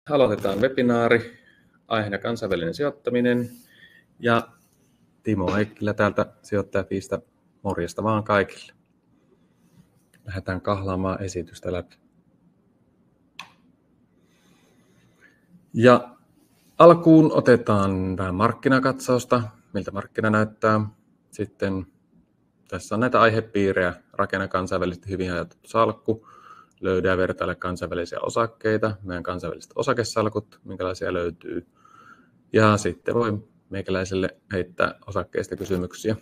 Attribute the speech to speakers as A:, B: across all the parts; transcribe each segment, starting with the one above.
A: Aloitetaan webinaari, aiheena kansainvälinen sijoittaminen ja Timo Heikkilä täältä Sijoittajafiistä. Morjesta vaan kaikille. Lähdetään kahlaamaan esitystä läpi. Ja alkuun otetaan vähän markkinakatsausta, miltä markkina näyttää. Sitten tässä on näitä aihepiirejä, rakenna kansainvälisesti hyvin hajautettu salkku, löydä ja vertaile kansainvälisiä osakkeita, meidän kansainväliset osakesalkut, minkälaisia löytyy. Ja sitten voi meikäläiselle heittää osakkeista kysymyksiä.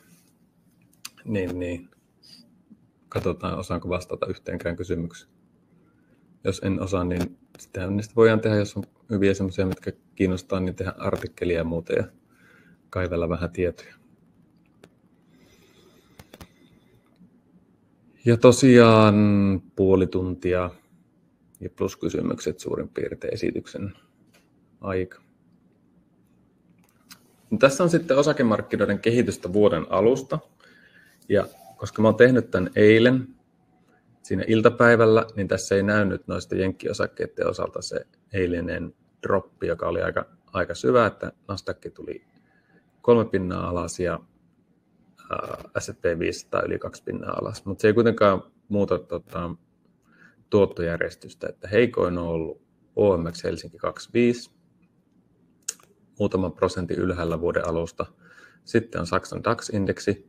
A: Niin. Katsotaan, osaanko vastata yhteenkään kysymykseen. Jos en osaa, niin sitten niistä voidaan tehdä, jos on hyviä semmoisia, mitkä kiinnostaa, niin tehdä artikkelia ja muuta ja kaivella vähän tietoja. Ja tosiaan puoli tuntia ja plus kysymykset suurin piirtein esityksen aika. Tässä on sitten osakemarkkinoiden kehitystä vuoden alusta. Ja koska mä oon tehnyt tämän eilen siinä iltapäivällä, niin tässä ei näy nyt noista jenkkiosakkeiden osalta se eilinen droppi, joka oli aika syvä, että Nasdaq tuli 3 pinnaa alas ja S&P 500 yli 2 pinnaa alas. Mutta se ei kuitenkaan muuta tuottojärjestystä, että heikoin on ollut OMX Helsinki 25, muutaman prosentin ylhäällä vuoden alusta. Sitten on Saksan DAX-indeksi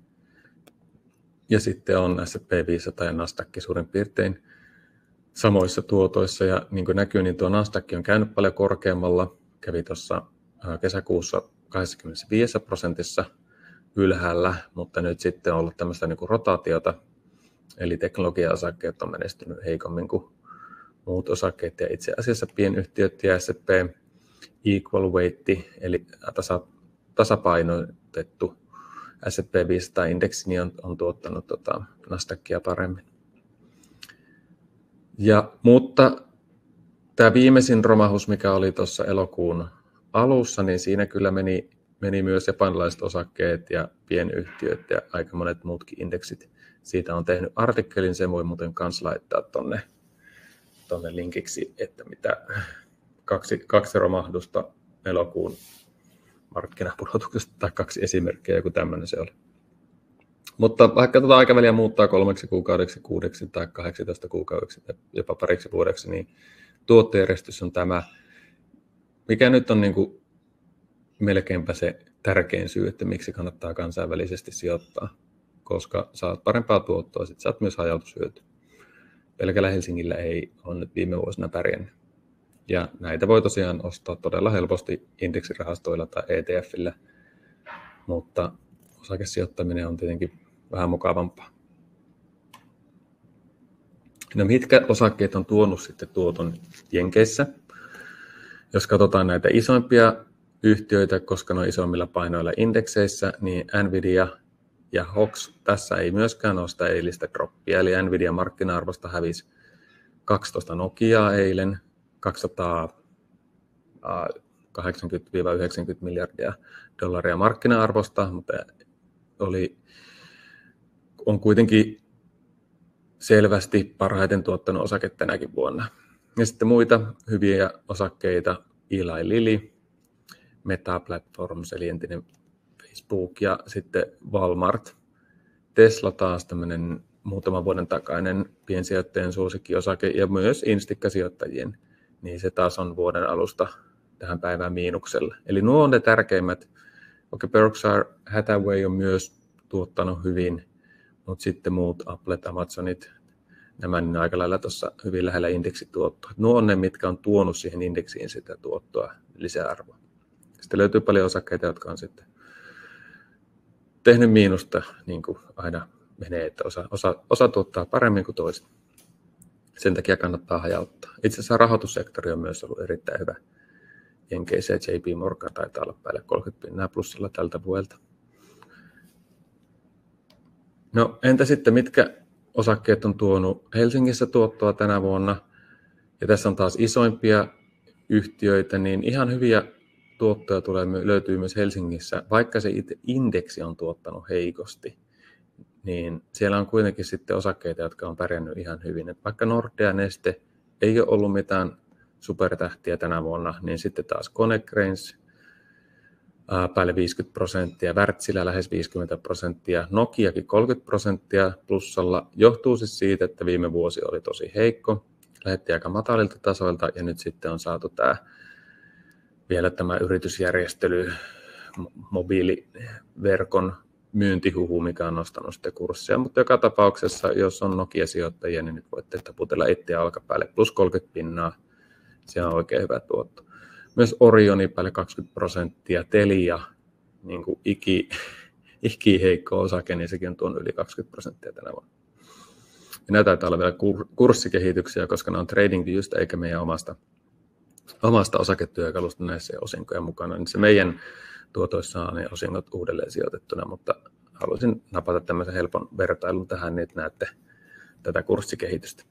A: ja sitten on S&P 500 ja Nasdaq suurin piirtein samoissa tuotoissa. Ja niin kuin näkyy, niin tuo Nasdaq on käynyt paljon korkeammalla. Kävi tuossa kesäkuussa 25% ylhäällä, mutta nyt sitten on ollut tämmöistä niin kuin rotaatiota. Eli teknologia-osakkeet on menestynyt heikommin kuin muut osakkeet. Ja itse asiassa pienyhtiöt ja S&P equal weight, eli tasapainotettu S&P 500-indeksi niin on tuottanut Nasdaqia paremmin. Mutta tämä viimeisin romahus, mikä oli tuossa elokuun alussa, niin siinä kyllä meni myös japanilaiset osakkeet ja pienyhtiöt ja aika monet muutkin indeksit. Siitä on tehnyt artikkelin, se voi muuten kanssa laittaa tonne linkiksi, että mitä kaksi romahdusta elokuun markkinapudotuksesta tai 2 esimerkkiä, joku tämmöinen se oli. Mutta vaikka tuota aikaväliä muuttaa 3 kuukaudeksi, 6 tai 18 kuukaudeksi tai jopa pariksi vuodeksi, niin tuottojärjestys on tämä, mikä nyt on niin kuin melkeinpä se tärkein syy, että miksi kannattaa kansainvälisesti sijoittaa, koska saat parempaa tuottoa, sitten saat myös hajautushyötyä. Pelkällä Helsingillä ei ole nyt viime vuosina pärjännyt. Ja näitä voi tosiaan ostaa todella helposti indeksirahastoilla tai ETFillä, mutta osakesijoittaminen on tietenkin vähän mukavampaa. No mitkä osakkeet on tuonut sitten tuoton Jenkeissä? Jos katsotaan näitä isoimpia yhtiöitä, koska ne on isommilla painoilla indekseissä, niin Nvidia ja HOX tässä ei myöskään ole sitä eilistä droppia, eli Nvidia markkina-arvosta hävisi 12 Nokiaa eilen, 280-90 miljardia dollaria markkina-arvosta, mutta on kuitenkin selvästi parhaiten tuottanut osake tänäkin vuonna. Ja sitten muita hyviä osakkeita, Eli Lilly, Meta Platforms eli entinen Facebook ja sitten Walmart. Tesla taas tämmöinen muutaman vuoden takainen piensijoittajien suosikkiosake ja myös Instikka-sijoittajien, niin se taas on vuoden alusta tähän päivään miinuksella. Eli nuo on ne tärkeimmät. Berkshire Hathaway on myös tuottanut hyvin, mutta sitten muut Applet, Amazonit, nämä niin aika lailla tuossa hyvin lähellä indeksituottoa. Nuo on ne, mitkä on tuonut siihen indeksiin sitä tuottoa lisäarvoa. Sitten löytyy paljon osakkeita, jotka on sitten tehnyt miinusta, niin kuin aina menee, että osa tuottaa paremmin kuin toiset. Sen takia kannattaa hajauttaa. Itse asiassa rahoitussektori on myös ollut erittäin hyvä. Jenkeissä ja JP Morgan taitaa olla päälle 30 pinnaa plussilla tältä vuodelta. No entä sitten mitkä osakkeet on tuonut Helsingissä tuottoa tänä vuonna? Ja tässä on taas isoimpia yhtiöitä, niin ihan hyviä tuottoja löytyy myös Helsingissä, vaikka se itse indeksi on tuottanut heikosti. Niin siellä on kuitenkin sitten osakkeita, jotka on pärjännyt ihan hyvin. Et vaikka Nordea ja Neste ei ole ollut mitään supertähtiä tänä vuonna, niin sitten taas Konecranes päälle 50%, Wärtsilä lähes 50%, Nokiakin 30% plussalla. Johtuu siis siitä, että viime vuosi oli tosi heikko, lähetti aika matalilta tasoilta ja nyt sitten on saatu vielä tämä yritysjärjestely, mobiiliverkon myyntihuhu, mikä on nostanut sitten kurssia, mutta joka tapauksessa, jos on Nokia-sijoittajia, niin nyt voitte taputella itseä olkapäälle plus 30%, se on oikein hyvä tuotto. Myös Orioni päälle 20%, Telia, niin kuin heikko osake, niin sekin on tuonut yli 20% tänä vuonna. Ja nämä taitaa olla vielä kurssikehityksiä, koska ne on TradingViewstä eikä meidän omasta osaketyökalusta näissä osinkoja mukana, niin se meidän tuotoissa on ne osingot uudelleen sijoitettuna, mutta haluaisin napata tämmöisen helpon vertailun tähän, niin että näette tätä kurssikehitystä.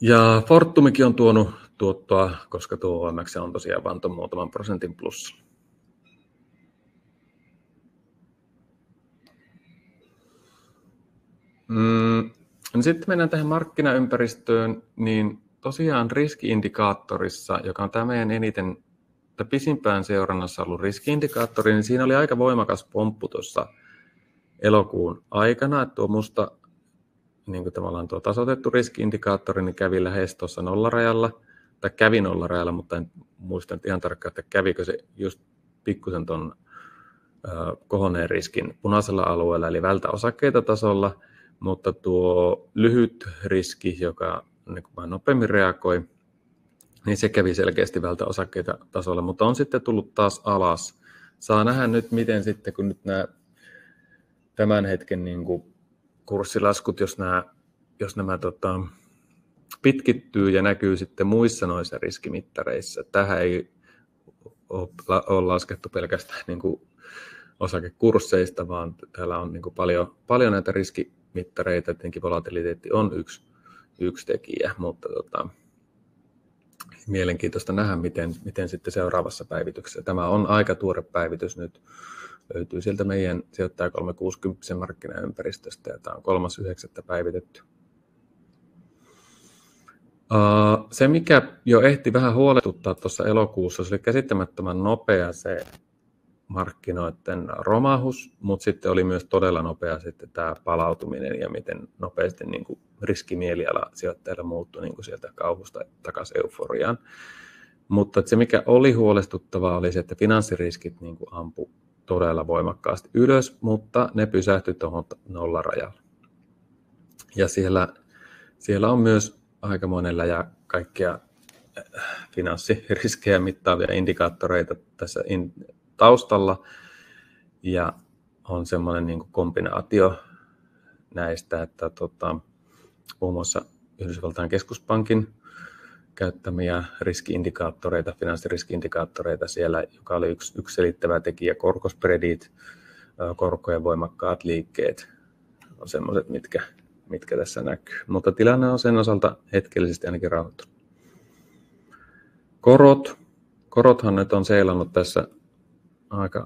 A: Ja Fortumikin on tuonut tuottoa, koska tuo OMX on tosiaan vain muutaman prosentin plussa. Sitten mennään tähän markkinaympäristöön, niin tosiaan riskiindikaattorissa, joka on tämä meidän eniten pisimpään seurannassa ollut riskiindikaattori, niin siinä oli aika voimakas pomppu tuossa elokuun aikana, että tuo musta niin kuin tavallaan tuo tasoitettu riskiindikaattori niin kävi lähes tuossa nollarajalla, tai kävi nollarajalla, mutta en muista ihan tarkkaan, että kävikö se just pikkusen tuon kohonneen riskin punaisella alueella, eli välttäosakkeita tasolla, mutta tuo lyhyt riski, joka niin kuin vähän nopeammin reagoi, niin se kävi selkeästi välttäosakkeita tasolla, mutta on sitten tullut taas alas. Saa nähdä nyt, miten sitten, kun nyt nämä tämän hetken niin kuin kurssilaskut, jos nämä pitkittyy ja näkyy sitten muissa noissa riskimittareissa. Tähän ei ole laskettu pelkästään niin kuin osakekursseista, vaan täällä on niin kuin paljon näitä riskimittareita, tietenkin volatiliteetti on yksi tekijä, mutta mielenkiintoista nähdä, miten sitten seuraavassa päivityksessä. Tämä on aika tuore päivitys nyt. Löytyy sieltä meidän sijoittaja 360 markkinaympäristöstä ja tämä on 3.9. päivitetty. Se, mikä jo ehti vähän huolestuttaa tuossa elokuussa, se oli käsittämättömän nopea se markkinoiden romahus, mutta sitten oli myös todella nopea sitten tämä palautuminen ja miten nopeasti niin kuin riskimieliala sijoittajilla muuttui niin kuin sieltä kauhusta takaisin euforiaan. Mutta se, mikä oli huolestuttavaa, oli se, että finanssiriskit niin kuin ampui todella voimakkaasti ylös, mutta ne pysähtyi tuohon nollarajalla. Ja siellä on myös aikamoinen läjä kaikkia finanssiriskejä mittaavia indikaattoreita tässä taustalla. Ja on semmoinen niin kuin kombinaatio näistä, että muun muassa Yhdysvaltain keskuspankin käyttämiä riskiindikaattoreita, finanssiriskiindikaattoreita siellä, joka oli yksi selittävä tekijä, korkospreadit, korkojen voimakkaat liikkeet, on semmoiset, mitkä tässä näkyy. Mutta tilanne on sen osalta hetkellisesti ainakin rauhoittunut. Korothan nyt on seilannut tässä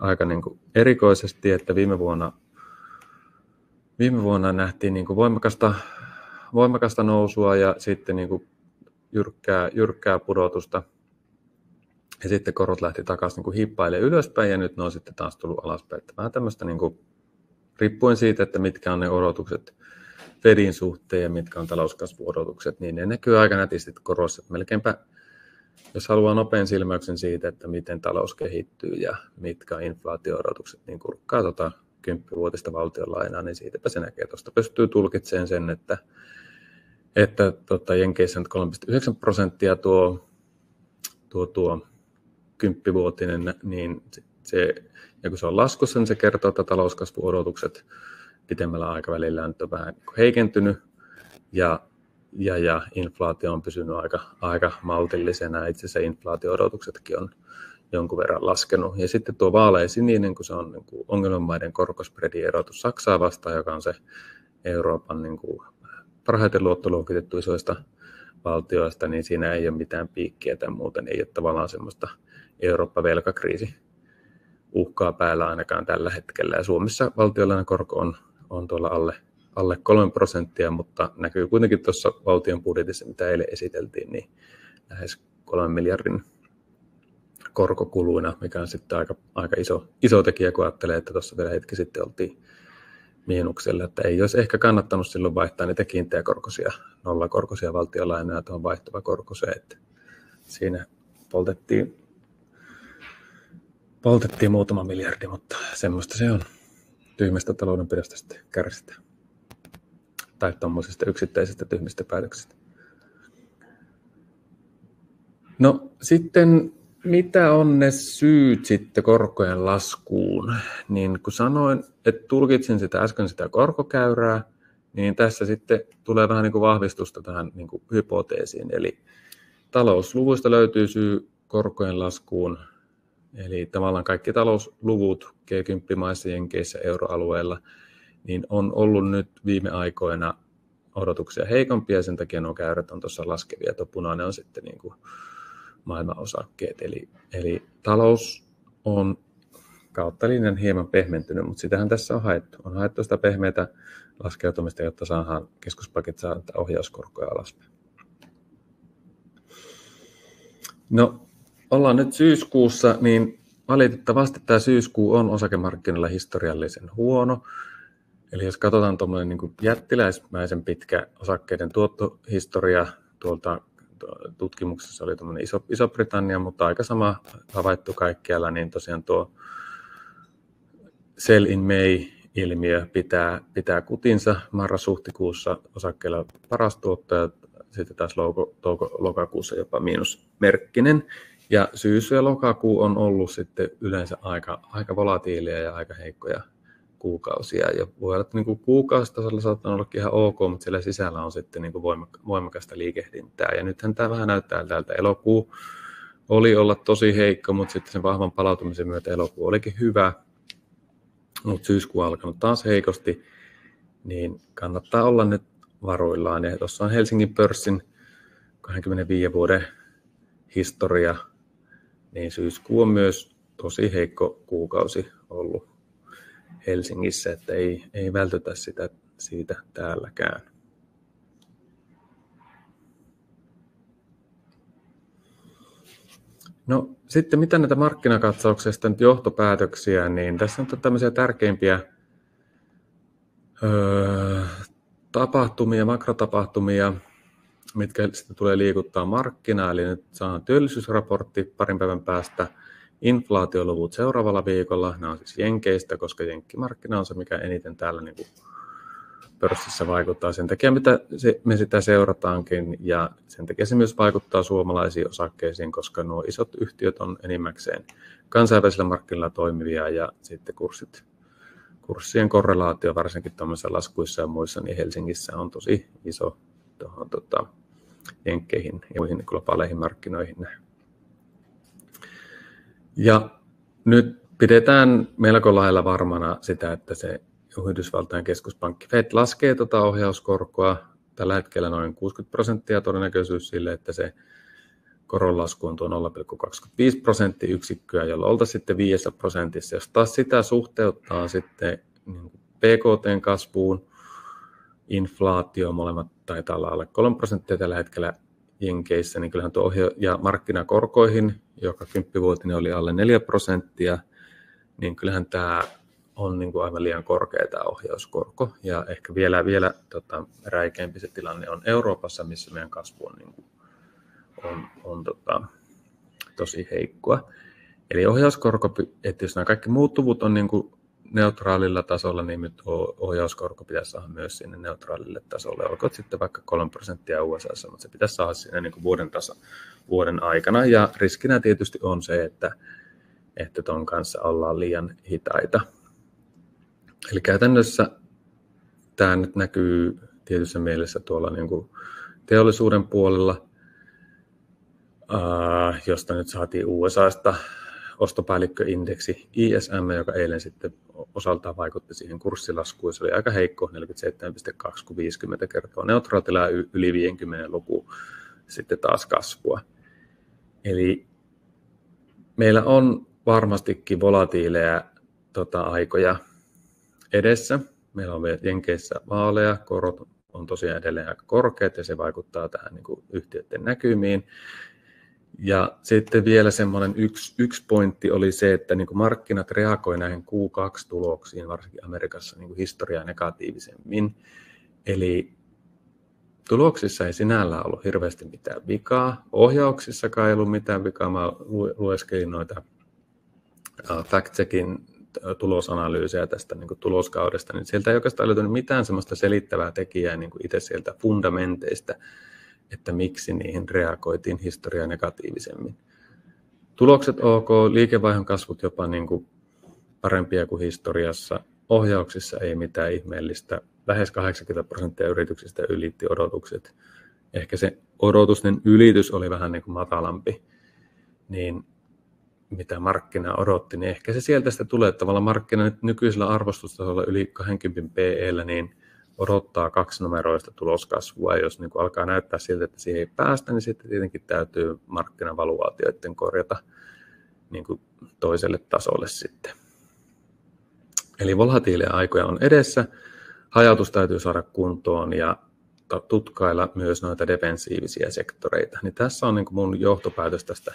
A: aika niin kuin erikoisesti, että viime vuonna nähtiin niin kuin voimakasta nousua ja sitten niin kuin jyrkkää pudotusta. Ja sitten korot lähti takaisin niin kuin hiippailemaan ylöspäin ja nyt ne on sitten taas tullut alaspäin. Vähän tämmöistä niin kuin, riippuen siitä, että mitkä on ne odotukset Fedin suhteen ja mitkä on talouskasvuodotukset, niin ne näkyy aika nätisti korossa. Melkeinpä, jos haluaa nopean silmäyksen siitä, että miten talous kehittyy ja mitkä on inflaatio-odotukset, niin kurkkaa 10-vuotista valtionlainaa, niin siitäpä se näkee. Tuosta pystyy tulkitsemaan sen, että Jenkeissä on 3,9% tuo 10-vuotinen, niin ja kun se on laskussa, niin se kertoo, että talouskasvuodotukset pitemmällä aikavälillä on vähän heikentynyt ja inflaatio on pysynyt aika maltillisena. Itse asiassa inflaatio-odotuksetkin on jonkun verran laskenut. Ja sitten tuo vaaleasininen, kun se on niin kuin ongelmamaiden korkospreadin erotus Saksaa vastaan, joka on se Euroopan niin kuin parhaiten luottoluokitettu isoista valtioista, niin siinä ei ole mitään piikkiä tai muuten. Ei ole tavallaan semmoista Eurooppa-velkakriisi uhkaa päällä ainakaan tällä hetkellä. Ja Suomessa valtionlainen korko on tuolla alle 3%, mutta näkyy kuitenkin tuossa valtion budjetissa, mitä eilen esiteltiin, niin lähes 3 miljardin korkokuluina, mikä on sitten aika iso tekijä, kun ajattelee, että tuossa vielä hetki sitten oltiin miinuksella, että ei olisi ehkä kannattanut silloin vaihtaa niitä kiinteäkorkoisia, nollakorkoisia valtiolainoja tuohon vaihtuvakorkoiseen, että siinä poltettiin muutama miljardi, mutta semmoista se on. Tyhmästä taloudenpidosta sitten kärsitään. Tai tuommoisista yksittäisistä tyhmistä päätöksistä. No sitten, mitä on ne syyt sitten korkojen laskuun? Niin kun sanoin, että tulkitsin äsken sitä korkokäyrää, niin tässä sitten tulee vähän niin kuin vahvistusta tähän niin kuin hypoteesiin. Eli talousluvuista löytyy syy korkojen laskuun. Eli tavallaan kaikki talousluvut G10-maissa, Jenkeissä, euroalueella, niin on ollut nyt viime aikoina odotuksia heikompia, ja sen takia nuo käyrät on tuossa laskevia. Tuo punainen on sitten niin kuin maailman osakkeet. Eli talous on kautta linjan hieman pehmentynyt, mutta sitähän tässä on haettu. On haettu sitä pehmeätä laskeutumista, jotta saadaan keskuspankit saada ohjauskorkoja alaspäin. No, ollaan nyt syyskuussa, niin valitettavasti tämä syyskuu on osakemarkkinoilla historiallisen huono. Eli jos katsotaan tuommoinen niin kuin jättiläismäisen pitkä osakkeiden tuottohistoria, tuolta tutkimuksessa oli tuommoinen Iso-Britannia, mutta aika sama havaittu kaikkialla, niin tosiaan tuo sell in May-ilmiö pitää kutinsa. Marras-huhtikuussa osakkeilla paras tuotto ja sitten taas lokakuussa jopa miinusmerkkinen. Ja syysy ja lokakuu on ollut sitten yleensä aika volatiilia ja aika heikkoja kuukausia. Ja voi olla, että niin kuukausitasolla saattaa olla ihan ok, mutta siellä sisällä on sitten niin voimakasta liikehdintää. Ja nythän tämä vähän näyttää tältä. Elokuu oli olla tosi heikko, mutta sitten sen vahvan palautumisen myötä elokuu olikin hyvä. Mutta syyskuu on alkanut taas heikosti, niin kannattaa olla nyt varuillaan. Ja tuossa on Helsingin pörssin 25 vuoden historia, niin syyskuu on myös tosi heikko kuukausi ollut Helsingissä, että ei vältytä siitä täälläkään. No sitten mitä näitä markkinakatsauksesta nyt johtopäätöksiä, niin tässä on tämmöisiä tärkeimpiä tapahtumia, makrotapahtumia, mitkä sitten tulee liikuttaa markkinaa, eli nyt saadaan työllisyysraportti parin päivän päästä, inflaatioluvut seuraavalla viikolla, nämä on siis Jenkeistä, koska jenkkimarkkina on se, mikä eniten täällä niin kuin pörssissä vaikuttaa. Sen takia me sitä seurataankin, ja sen takia se myös vaikuttaa suomalaisiin osakkeisiin, koska nuo isot yhtiöt on enimmäkseen kansainvälisillä markkinoilla toimivia, ja sitten kurssien korrelaatio, varsinkin tuollaisissa laskuissa ja muissa, niin Helsingissä on tosi iso tuohon jenkkeihin ja muihin globaaleihin markkinoihin. Ja nyt pidetään melko lailla varmana sitä, että se Yhdysvaltain keskuspankki Fed laskee ohjauskorkoa. Tällä hetkellä noin 60% todennäköisyys sille, että se koronlasku on tuo 0,25%, jolloin oltaisiin sitten 5%. Jos taas sitä suhteuttaa sitten PKT:n kasvuun, inflaatio, molemmat taitaa olla alle 3% tällä hetkellä Jenkeissä, niin kyllähän tuo ja markkinakorkoihin, joka 10-vuotinen oli alle 4%, niin kyllähän tämä on niin kuin aivan liian korkea tämä ohjauskorko. Ja ehkä vielä räikeämpi se tilanne on Euroopassa, missä meidän kasvu on, niin kuin, on tosi heikkoa. Eli ohjauskorko, että jos nämä kaikki muut luvut on niin kuin neutraalilla tasolla, niin nyt ohjauskorko pitäisi saada myös sinne neutraalille tasolle. Olkoon sitten vaikka 3% USA:ssa, mutta se pitäisi saada siinä niin kuin vuoden aikana. Ja riskinä tietysti on se, että ton kanssa ollaan liian hitaita. Eli käytännössä tämä nyt näkyy tietyssä mielessä tuolla niin kuin teollisuuden puolella, josta nyt saatiin USA:sta ostopäällikköindeksi ISM, joka eilen sitten osaltaan vaikutti siihen kurssilaskuun. Se oli aika heikko, 47,2, kun 50 kertoo neutraalilla ja yli 50 luku sitten taas kasvua. Eli meillä on varmastikin volatiileja aikoja edessä. Meillä on Jenkeissä vaaleja, korot on tosiaan edelleen aika korkeat ja se vaikuttaa tähän niin kuin yhtiöiden näkymiin. Ja sitten vielä semmoinen yksi pointti oli se, että niin kuin markkinat reagoi näihin Q2-tuloksiin, varsinkin Amerikassa niin kuin historiaa negatiivisemmin. Eli tuloksissa ei sinällään ollut hirveästi mitään vikaa. Ohjauksissakaan ei ollut mitään vikaa. Mä lueskelin noita fact-checkin tulosanalyysejä tästä niin kuin tuloskaudesta, niin sieltä ei oikeastaan löytynyt mitään semmoista selittävää tekijää niin kuin itse sieltä fundamenteista, että miksi niihin reagoitiin historiaa negatiivisemmin. Tulokset ok, liikevaihdon kasvut jopa niin kuin parempia kuin historiassa. Ohjauksissa ei mitään ihmeellistä. Lähes 80% yrityksistä ylitti odotukset. Ehkä se odotusten ylitys oli vähän niin kuin matalampi, niin mitä markkina odotti, niin ehkä se sieltä sitten tulee. Tavallaan markkina nyt nykyisellä arvostustasolla yli 20 PE:llä, niin odottaa 2-numeroista tuloskasvua. Jos niin kuin alkaa näyttää siltä, että siihen ei päästä, niin sitten tietenkin täytyy markkinavaluaatioiden korjata niin kuin toiselle tasolle sitten. Eli volatiileja aikoja on edessä. Hajautus täytyy saada kuntoon ja tutkailla myös noita defensiivisiä sektoreita. Niin tässä on niin kuin mun johtopäätös tästä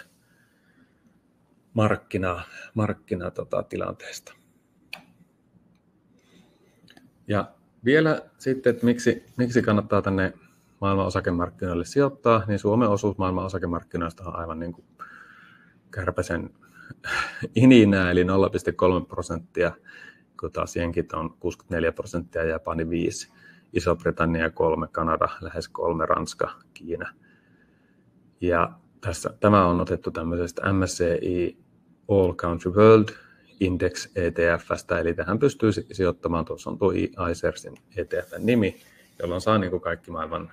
A: markkinatilanteesta. Ja vielä sitten, että miksi kannattaa tänne maailman osakemarkkinoille sijoittaa, niin Suomen osuus maailman osakemarkkinoista on aivan niin kuin kärpäsen ininää, eli 0,3%, kun taas jenkit on 64%, Japani 5%, Iso-Britannia 3%, Kanada lähes 3%, Ranska, Kiina. Ja tämä on otettu tämmöisestä MSCI All Country World Index ETF:stä, eli tähän pystyy sijoittamaan, tuossa on tuo iSharesin ETF:n nimi, jolloin saa niin kuin kaikki maailman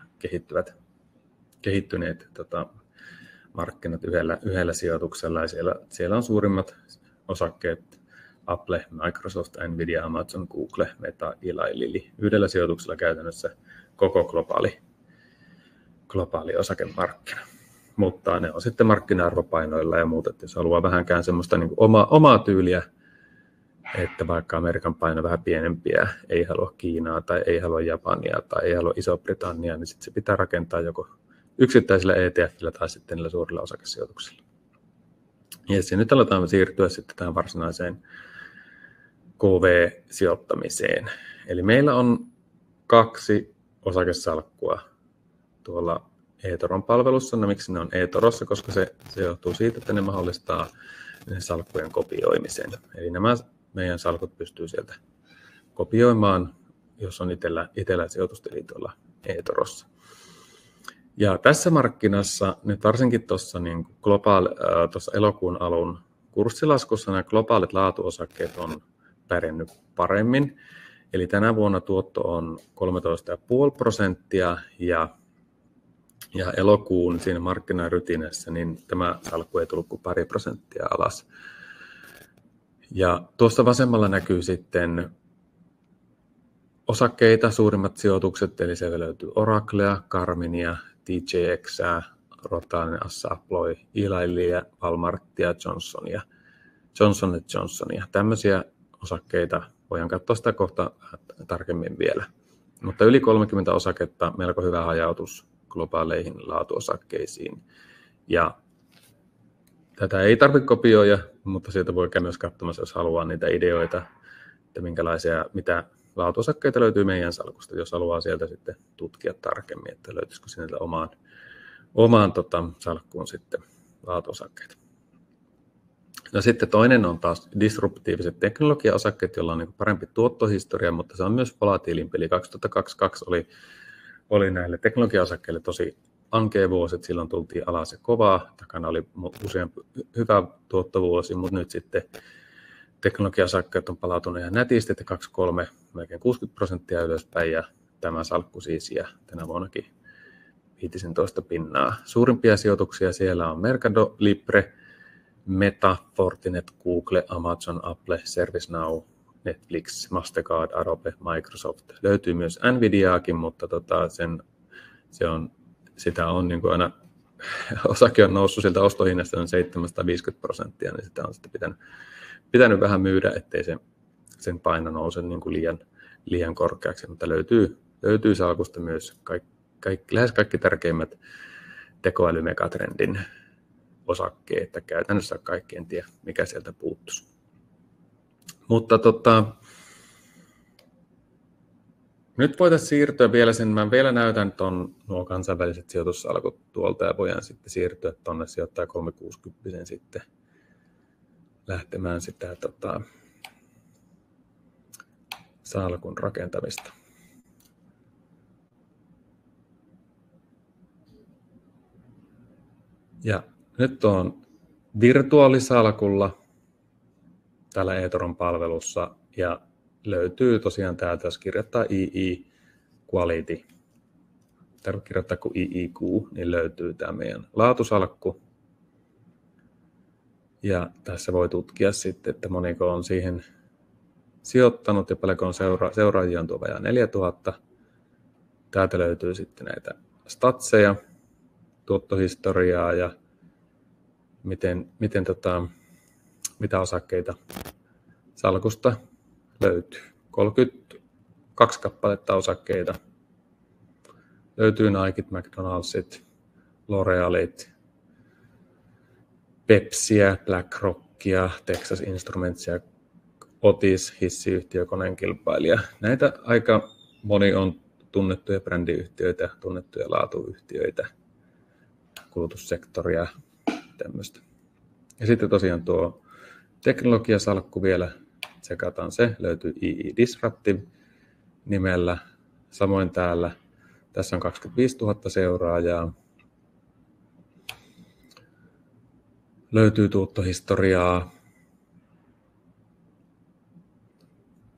A: kehittyneet markkinat yhdellä sijoituksella, ja siellä on suurimmat osakkeet Apple, Microsoft, Nvidia, Amazon, Google, Meta, Eli Lilly. Yhdellä sijoituksella käytännössä koko globaali osakemarkkina. Mutta ne on sitten markkina-arvopainoilla ja muuta, että jos haluaa vähänkään semmoista niin kuin omaa tyyliä, että vaikka Amerikan paino vähän pienempiä, ei halua Kiinaa tai ei halua Japania tai ei halua Iso-Britanniaa, niin sitten se pitää rakentaa joko yksittäisillä ETFillä tai sitten niillä suurilla osakesijoituksilla. Ja nyt aletaan siirtyä sitten tähän varsinaiseen KV-sijoittamiseen. Eli meillä on 2 osakesalkkua tuolla eToron palvelussa. No miksi ne on eTorossa? Koska se johtuu siitä, että ne mahdollistaa salkkujen kopioimisen. Eli nämä meidän salkut pystyy sieltä kopioimaan, jos on itsellä sijoitustili tuolla eTorossa. Ja tässä markkinassa, nyt varsinkin tuossa niin elokuun alun kurssilaskussa, nämä globaalit laatuosakkeet on pärjännyt paremmin. Eli tänä vuonna tuotto on 13,5% ja elokuun siinä markkinarytinässä, niin tämä salkku ei tullut kuin 2% alas. Ja tuossa vasemmalla näkyy sitten osakkeita, suurimmat sijoitukset, eli siellä löytyy Oraclea, Garminia, TJX:ää, Rotainen, Assa Abloy, Eli Lillyä, Walmartia, Johnsonia. Tämmöisiä osakkeita voidaan katsoa sitä kohta tarkemmin vielä. Mutta yli 30 osaketta, melko hyvä hajautus globaaleihin laatuosakkeisiin. Ja tätä ei tarvitse kopioida, mutta sieltä voi käydä myös katsomassa, jos haluaa niitä ideoita, että mitä laatuosakkeita löytyy meidän salkusta, jos haluaa sieltä sitten tutkia tarkemmin, että löytyisikö sieltä omaan salkkuun sitten laatuosakkeita. No sitten toinen on taas disruptiiviset teknologiaosakkeet, joilla on niin parempi tuottohistoria, mutta se on myös volatiilimpi. Eli 2022 oli näille teknologiaosakkeille tosi ankea vuosi, että silloin tultiin alas ja kovaa. Takana oli useampi hyvä tuottovuosi, mutta nyt sitten teknologiaosakkeet on palautunut ihan nätisti, että 23, melkein 60% ylöspäin, ja tämä salkku siis, ja tänä vuonnakin 15%. Suurimpia sijoituksia siellä on Mercado Libre, Meta, Fortinet, Google, Amazon, Apple, ServiceNow, Netflix, Mastercard, Adobe, Microsoft. Löytyy myös Nvidiaakin, mutta sitä on niin kuin aina, osake on noussut sieltä ostohinnasta on 750%, niin sitä on sitten pitänyt vähän myydä, ettei sen paino nouse niin kuin liian korkeaksi, mutta löytyy salkusta myös lähes kaikki tärkeimmät tekoälymegatrendin osakkeen, että käytännössä kaikki en tiedä, mikä sieltä puuttuisi. Mutta nyt voitaisiin siirtyä vielä sen, mä vielä näytän nuo kansainväliset sijoitussalkut tuolta ja voidaan sitten siirtyä tuonne sijoittaja 360 sitten lähtemään sitä salkun rakentamista. Ja nyt on virtuaalisalkulla täällä eToron palvelussa ja löytyy tosiaan täältä, jos kirjoittaa II Quality, tarvitsee kirjoittaa kuin IIQ, niin löytyy tämä meidän laatusalkku. Ja tässä voi tutkia sitten, että moniko on siihen sijoittanut ja paljonko on seuraajia on tuo vajaa 4000. Täältä löytyy sitten näitä statseja, tuottohistoriaa ja mitä osakkeita salkusta löytyy. 32 kappaletta osakkeita. Löytyy Nikit, McDonaldsit, L'Orealit, Pepsiä, BlackRockia, Texas Instrumentsia, Otis, hissiyhtiö, koneenkilpailija. Näitä aika moni on tunnettuja brändiyhtiöitä, tunnettuja laatuyhtiöitä, kulutussektoria, tämmöistä. Ja sitten tosiaan tuo teknologiasalkku vielä, tsekataan se, löytyy II Disruptive nimellä. Samoin tässä on 25 000 seuraajaa. Löytyy tuottohistoriaa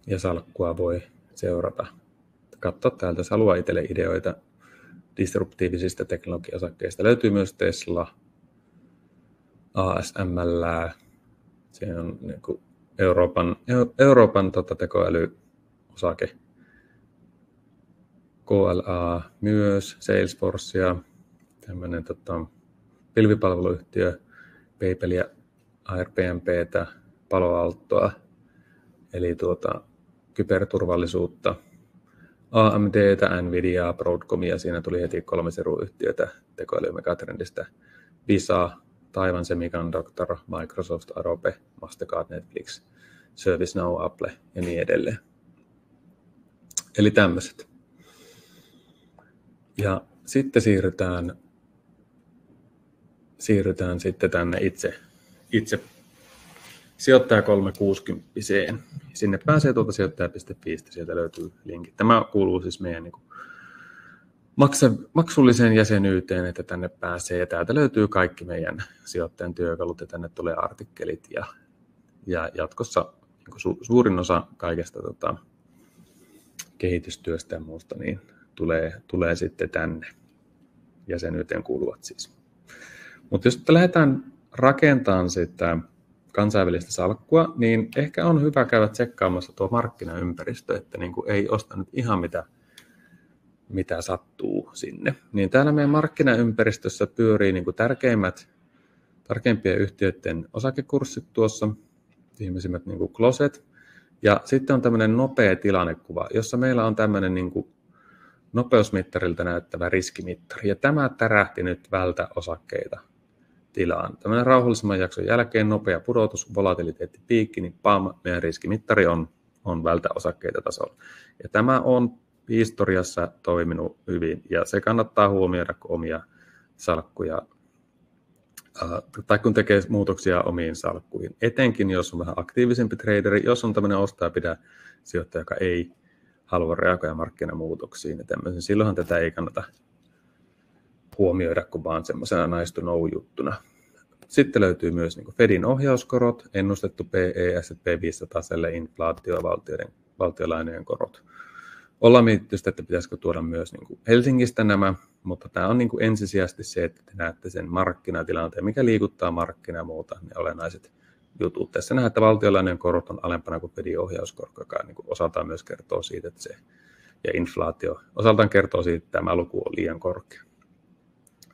A: ja salkkua voi seurata. Katsoa täältä, jos haluaa itselle ideoita disruptiivisista teknologiaosakkeista. Löytyy myös Tesla, ASML, se on niin kuin Euroopan tekoälyosake, KLA myös, Salesforcea, tämmöinen pilvipalveluyhtiö, PayPalia, AirBNBtä, Palo Altoa, eli kyberturvallisuutta, AMDtä, Nvidiaa, Broadcomia, siinä tuli heti 3 seruyhtiötä tekoälymegatrendistä, Visa, Taiwan Semiconductor, Microsoft, Adobe, Mastercard, Netflix, ServiceNow, Apple ja niin edelleen. Eli tämmöiset. Ja sitten siirrytään sitten tänne itse sijoittaja 360. Sinne pääsee tuolta sijoittaja.fi, sieltä löytyy linkit. Tämä kuuluu siis meidän maksulliseen jäsenyyteen, että tänne pääsee. Ja täältä löytyy kaikki meidän sijoittajan työkalut ja tänne tulee artikkelit ja jatkossa suurin osa kaikesta kehitystyöstä ja muusta niin tulee sitten tänne. Jäsenyyteen kuuluvat siis. Mutta jos lähdetään rakentamaan sitä kansainvälistä salkkua, niin ehkä on hyvä käydä tsekkaamassa tuo markkinaympäristö, että niin kuin ei osta nyt ihan mitä sattuu sinne. Niin täällä meidän markkinaympäristössä pyörii niin kuin tärkeimpien yhtiöiden osakekurssit tuossa, viimeisimmät niin kuin closet. Ja sitten on tämmöinen nopea tilannekuva, jossa meillä on tämmöinen niin kuin nopeusmittarilta näyttävä riskimittari. Ja tämä tärähti nyt vältäosakkeita tilaan. Tämmöinen rauhallisemman jakson jälkeen nopea pudotus, volatiliteettipiikki, niin pam, meidän riskimittari on vältäosakkeita tasolla. Ja tämä on historiassa toiminut hyvin ja se kannattaa huomioida, kun omia salkkuja tai kun tekee muutoksia omiin salkkuihin. Etenkin jos on vähän aktiivisempi traderi, jos on tämmöinen ostaa-pidä sijoittaja, joka ei halua reagoida markkinamuutoksiin. Ja silloinhan tätä ei kannata huomioida kuin vaan semmoisena nice to know -juttuna. Sitten löytyy myös niin kuin Fedin ohjauskorot, ennustettu PE, S&P 500, inflaatio ja valtiolainojen korot. Ollaan mietitty sitä, että pitäisikö tuoda myös niin kuin Helsingistä nämä, mutta tämä on niin kuin ensisijaisesti se, että te näette sen markkinatilanteen, mikä liikuttaa markkinaa ja muuta, ne olennaiset jutut. Tässä nähdään, että valtiolainojen korot on alempana kuin Fedin ohjauskorko, joka niin kuin osaltaan myös kertoo siitä, että se ja inflaatio osaltaan kertoo siitä, että tämä luku on liian korkea.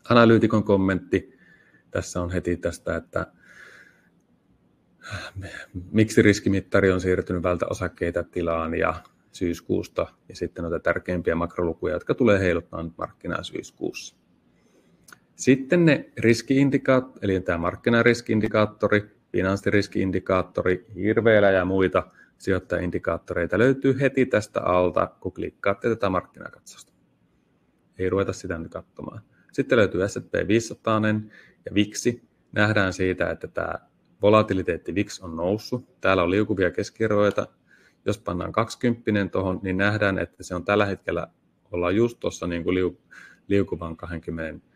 A: Analyytikon kommentti tässä on heti tästä, että miksi riskimittari on siirtynyt välttäosakkeita tilaan ja syyskuusta, ja sitten noita tärkeimpiä makrolukuja, jotka tulee heiluttaa nyt markkinaa syyskuussa. Sitten ne eli tämä markkinariski-indikaattori, finanssiriski-indikaattori, hirveellä ja muita sijoittajaindikaattoreita löytyy heti tästä alta, kun klikkaatte tätä markkinakatsausta. Ei ruveta sitä nyt katsomaan. Sitten löytyy S&P 500 ja VIX. Nähdään siitä, että tämä volatiliteetti VIX on noussut. Täällä on liukuvia keskiarvoja. Jos pannaan 20 tuohon, niin nähdään, että se on tällä hetkellä, ollaan just tuossa niin kuin liukuvan 20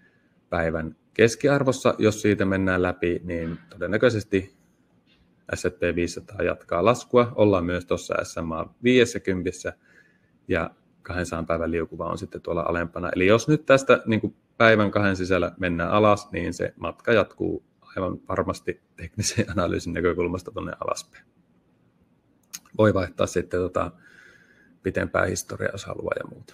A: päivän keskiarvossa. Jos siitä mennään läpi, niin todennäköisesti S&P 500 jatkaa laskua. Ollaan myös tuossa SMA 50 ja 200 päivän liukuva on sitten tuolla alempana. Eli jos nyt tästä niin kuin päivän 2 sisällä mennään alas, niin se matka jatkuu aivan varmasti teknisen analyysin näkökulmasta tuonne alaspäin. Voi vaihtaa sitten pitempää historiaa, jos haluaa ja muuta.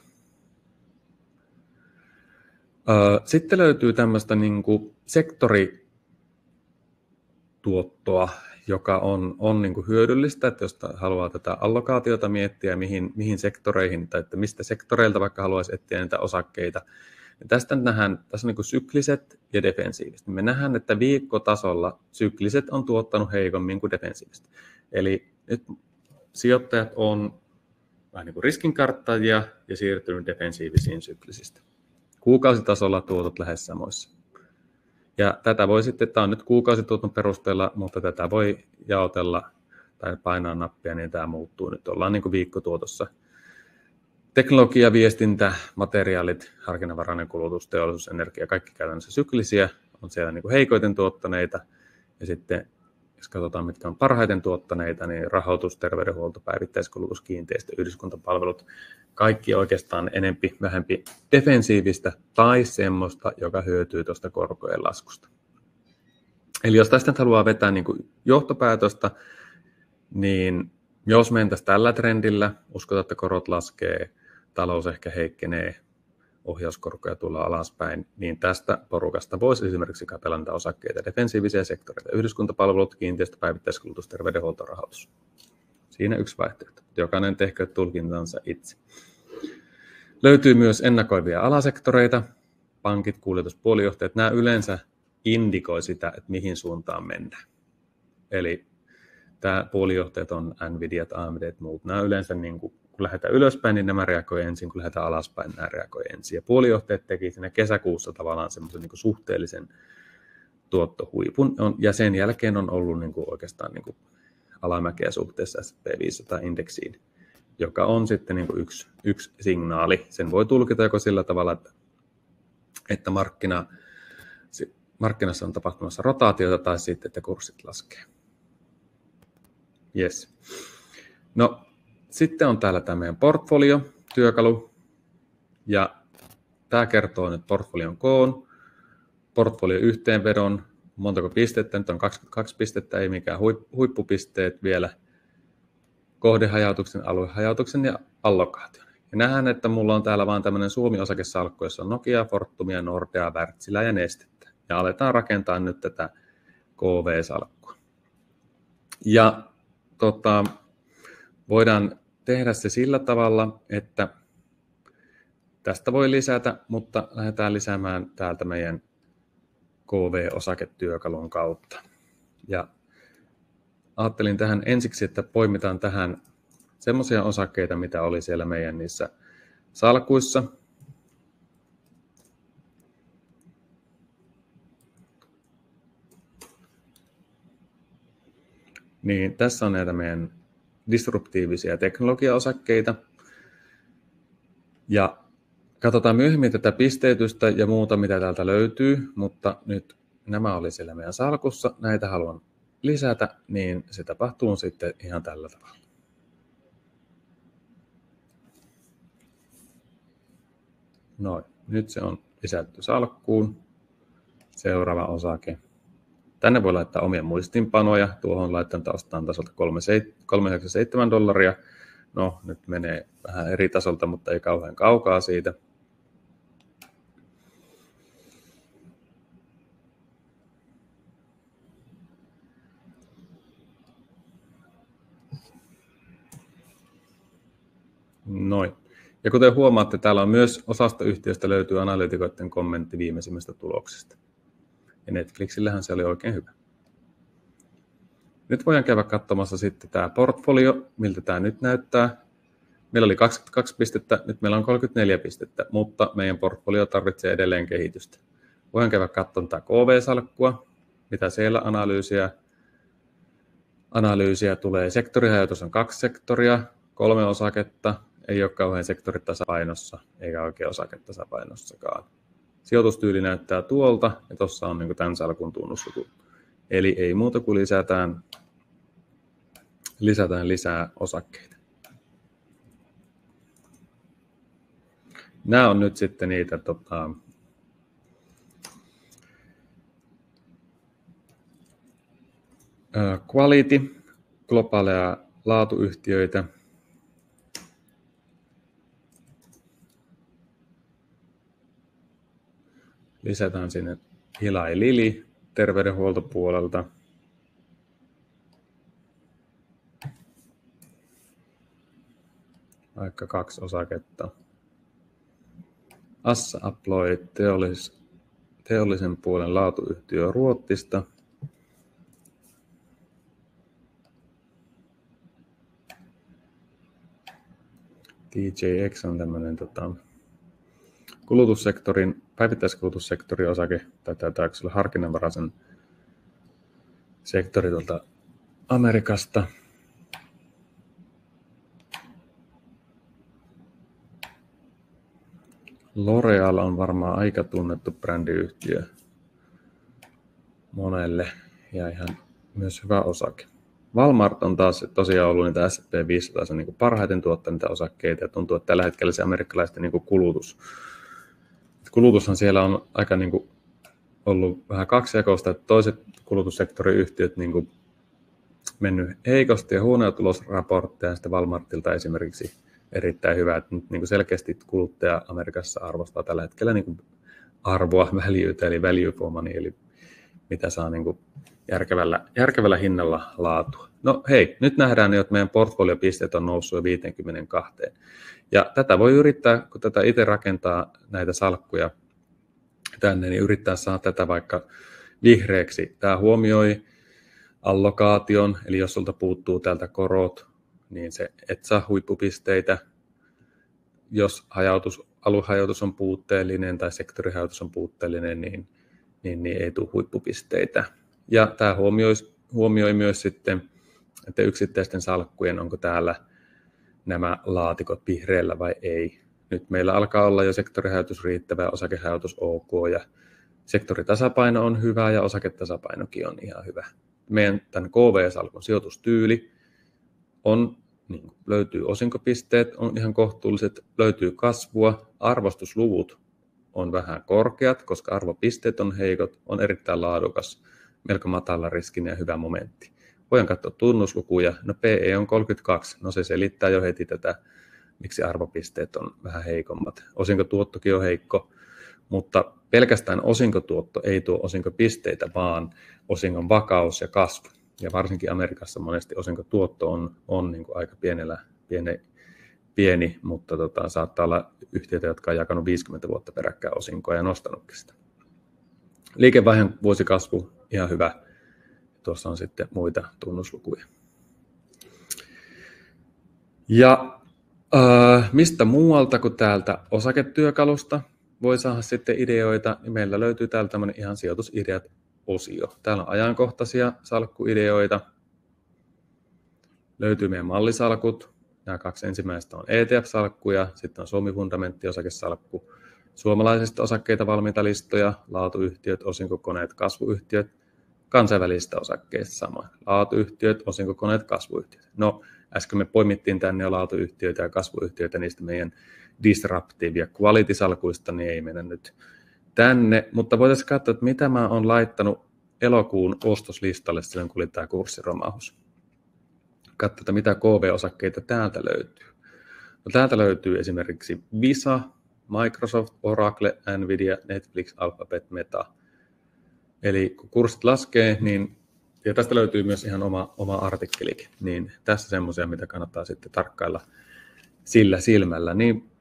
A: Sitten löytyy tämmöistä niin kuin sektorituottoa, joka on niin kuin hyödyllistä, että jos haluaa tätä allokaatiota miettiä, mihin sektoreihin tai että mistä sektoreilta vaikka haluaisi etsiä niitä osakkeita. Ja tästä nähdään, tässä on niin kuin sykliset ja defensiiviset. Me nähdään, että viikkotasolla sykliset on tuottanut heikommin kuin defensiiviset. Eli nyt sijoittajat on vähän niin kuin riskinkarttajia ja siirtynyt defensiivisiin syklisistä. Kuukausitasolla tuotot lähes samoissa. Ja tätä voi sitten, tämä on nyt kuukausituoton perusteella, mutta tätä voi jaotella tai painaa nappia, niin tämä muuttuu. Nyt ollaan niin kuin viikkotuotossa. Teknologia, viestintä, materiaalit, harkinnanvarainen kulutus, teollisuus, energia, kaikki käytännössä syklisiä, on siellä niin kuin heikoiten tuottaneita. Ja sitten, jos katsotaan, mitkä on parhaiten tuottaneita, niin rahoitus, terveydenhuolto, päivittäiskulutus, kiinteistö, yhdyskuntapalvelut, kaikki oikeastaan enempi, vähempi defensiivistä tai semmoista, joka hyötyy tuosta korkojen laskusta. Eli jos tästä haluaa vetää niin kuin johtopäätöstä, niin jos mentäisiin tällä trendillä, uskotaan, että korot laskee, talous ehkä heikkenee, ohjauskorkoja tullaan alaspäin, niin tästä porukasta voisi esimerkiksi katsella niitä osakkeita, defensiivisiä sektoreita, yhdyskuntapalvelut, kiinteistö, päivittäiskulutus, terveydenhuolto, rahoitus. Siinä yksi vaihtoehto. Jokainen tehkö tulkintansa itse. Löytyy myös ennakoivia alasektoreita, pankit, kuljetus, puolijohtajat. Nämä yleensä indikoi sitä, että mihin suuntaan mennään. Eli tämä puolijohtajat on Nvidiat, AMDt, muut. Nämä yleensä, niin kun lähdetään ylöspäin, niin nämä reagoi ensin, kun lähdetään alaspäin, nämä reagoi ensin. Ja puolijohtajat teki siinä kesäkuussa tavallaan semmoisen niin kuin suhteellisen tuottohuipun, ja sen jälkeen on ollut niin kuin oikeastaan niin kuin alamäkeä suhteessa S&P 500-indeksiin, joka on sitten niin kuin yksi signaali. Sen voi tulkita joko sillä tavalla, että markkinassa on tapahtumassa rotaatiota, tai sitten, että kurssit laskee. Yes. No, sitten on täällä tämä meidän portfolio-työkalu, ja tämä kertoo nyt portfolion koon, portfolio-yhteenvedon, montako pistettä, nyt on 22 pistettä, ei mikään huippupisteet vielä, kohdehajautuksen, aluehajautuksen ja allokaation. Ja nähdään, että mulla on täällä vaan tämmöinen Suomi-osakesalkku, jossa on Nokia, Fortumia, Nordea, Wärtsilä ja Nestettä. Ja aletaan rakentaa nyt tätä KV-salkkua. Ja voidaan tehdä se sillä tavalla, että tästä voi lisätä, mutta lähdetään lisäämään täältä meidän KV-osaketyökalun kautta. Ja ajattelin tähän ensiksi, että poimitaan tähän semmoisia osakkeita, mitä oli siellä meidän niissä salkuissa. Niin tässä on näitä meidän disruptiivisia teknologiaosakkeita. Ja katsotaan myöhemmin tätä pisteytystä ja muuta, mitä täältä löytyy, mutta nyt nämä oli siellä meidän salkussa. Näitä haluan lisätä, niin se tapahtuu sitten ihan tällä tavalla. Noin, nyt se on lisätty salkkuun. Seuraava osake. Tänne voi laittaa omia muistinpanoja. Tuohon laittanut ostaan tasolta $397. No, nyt menee vähän eri tasolta, mutta ei kauhean kaukaa siitä. Noin. Ja kuten huomaatte, täällä on myös osasta yhtiöstä löytyy analyytikoiden kommentti viimeisimmistä tuloksista. Ja Netflixillähän se oli oikein hyvä. Nyt voidaan käydä katsomassa sitten tämä portfolio, miltä tämä nyt näyttää. Meillä oli 22 pistettä, nyt meillä on 34 pistettä, mutta meidän portfolio tarvitsee edelleen kehitystä. Voidaan käydä katsomaan tämä KV-salkkua, mitä siellä analyysiä tulee. Sektorihajoitus on 2 sektoria, 3 osaketta, ei ole kauhean sektoritasapainossa eikä oikein osaketasapaainossakaan. Sijoitustyyli näyttää tuolta ja tuossa on niin tämän salkun tunnusluku. Eli ei muuta kuin lisätään lisää osakkeita. Nämä on nyt sitten niitä quality, globaaleja laatuyhtiöitä. Lisätään sinne Eli Lilly terveydenhuoltopuolelta. Vaikka 2 osaketta. Assa Abloy, teollisen puolen laatuyhtiö Ruotsista. TJX on tämmöinen päivittäiskulutussektorin osake, tai taitaa olla harkinnanvaraisen sektori tuolta Amerikasta. L'Oreal on varmaan aika tunnettu brändiyhtiö monelle ja ihan myös hyvä osake. Walmart on taas tosiaan ollut niitä S&P 500 niin parhaiten tuottaa niitä osakkeita ja tuntuu, että tällä hetkellä se amerikkalaisten niin kulutushan siellä on aika niin kuin ollut vähän kaksijakoista, että toiset kulutussektorin yhtiöt niin kuin mennyt heikosti ja huonoja tulosraportteja, ja sitten Walmartilta esimerkiksi erittäin hyvä, että nyt niin kuin selkeästi kuluttaja Amerikassa arvostaa tällä hetkellä niin kuin arvoa, valuetä, eli value for money, eli mitä saa niin kuin järkevällä hinnalla laatua. No hei, nyt nähdään jo, että meidän portfoliopisteet on noussut jo 52. Ja tätä voi yrittää, kun tätä itse rakentaa näitä salkkuja tänne, niin yrittää saada tätä vaikka vihreäksi. Tämä huomioi allokaation, eli jos sulta puuttuu täältä korot, niin se et saa huippupisteitä. Jos aluehajautus on puutteellinen tai sektorihajautus on puutteellinen, niin ei tule huippupisteitä. Ja tämä huomioi myös sitten, että yksittäisten salkkujen, onko täällä nämä laatikot vihreällä vai ei. Nyt meillä alkaa olla jo sektorihajautus riittävä ja osakehajautus ok, ja sektoritasapaino on hyvä ja osaketasapainokin on ihan hyvä. Meidän tämän KV-salkun sijoitustyyli on, niin löytyy osinkopisteet, on ihan kohtuulliset, löytyy kasvua, arvostusluvut on vähän korkeat, koska arvopisteet on heikot, on erittäin laadukas, melko matala riskinen ja hyvä momentti. Voidaan katsoa tunnuslukuja, no PE on 32, no se selittää jo heti tätä, miksi arvopisteet on vähän heikommat. Osinkotuottokin on heikko, mutta pelkästään osinkotuotto ei tuo osinkopisteitä, vaan osingon vakaus ja kasvu. Ja varsinkin Amerikassa monesti osinkotuotto on niin kuin aika pieni, mutta saattaa olla yhtiöitä, jotka on jakanut 50 vuotta peräkkäin osinkoa ja nostanutkin sitä. Liikevaihdon vuosikasvu ihan hyvä. Tuossa on sitten muita tunnuslukuja. Ja mistä muualta kuin täältä osaketyökalusta voi saada sitten ideoita, niin meillä löytyy täältä tämmöinen ihan sijoitusideat-osio. Täällä on ajankohtaisia salkkuideoita. Löytyy meidän mallisalkut. Nämä 2 ensimmäistä on ETF-salkkuja, sitten on Suomi-fundamentti-osakesalkku, suomalaisista osakkeita valmiita listoja, laatuyhtiöt, osinkokoneet, kasvuyhtiöt, kansainvälisistä osakkeista sama. Laatuyhtiöt, osinkokoneet, kasvuyhtiöt. No, äsken me poimittiin tänne jo laatuyhtiöitä ja kasvuyhtiöitä niistä meidän disruptive- ja quality-salkuista, niin ei mennä nyt tänne. Mutta voitaisiin katsoa, että mitä mä oon laittanut elokuun ostoslistalle silloin, kun oli tämä kurssiromahus. Katsotaan, mitä KV-osakkeita täältä löytyy. No, täältä löytyy esimerkiksi Visa, Microsoft, Oracle, Nvidia, Netflix, Alphabet, Meta. Eli kun kurssit laskee, niin, ja tästä löytyy myös ihan oma artikkelikin, niin tässä semmoisia, mitä kannattaa sitten tarkkailla sillä silmällä. Niin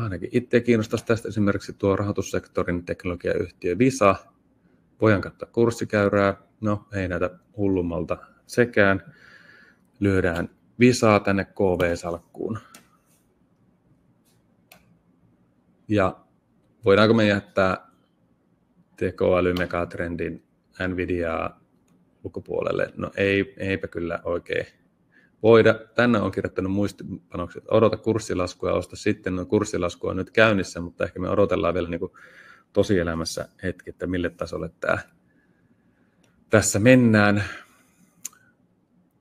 A: ainakin itse kiinnostaisi tästä esimerkiksi tuo rahoitussektorin teknologiayhtiö Visa. Voidaan katsoa kurssikäyrää. No, ei näitä hullummalta sekään. Lyödään Visaa tänne KV-salkkuun. Ja voidaanko me jättää tekoäly-megatrendin Nvidiaa ulkopuolelle? No eipä kyllä oikein voida. Tänne on kirjoittanut muistipanokset, odota kurssilaskua ja osta sitten. No kurssilasku on nyt käynnissä, mutta ehkä me odotellaan vielä niin kuin tosielämässä hetki, että mille tasolle tässä mennään.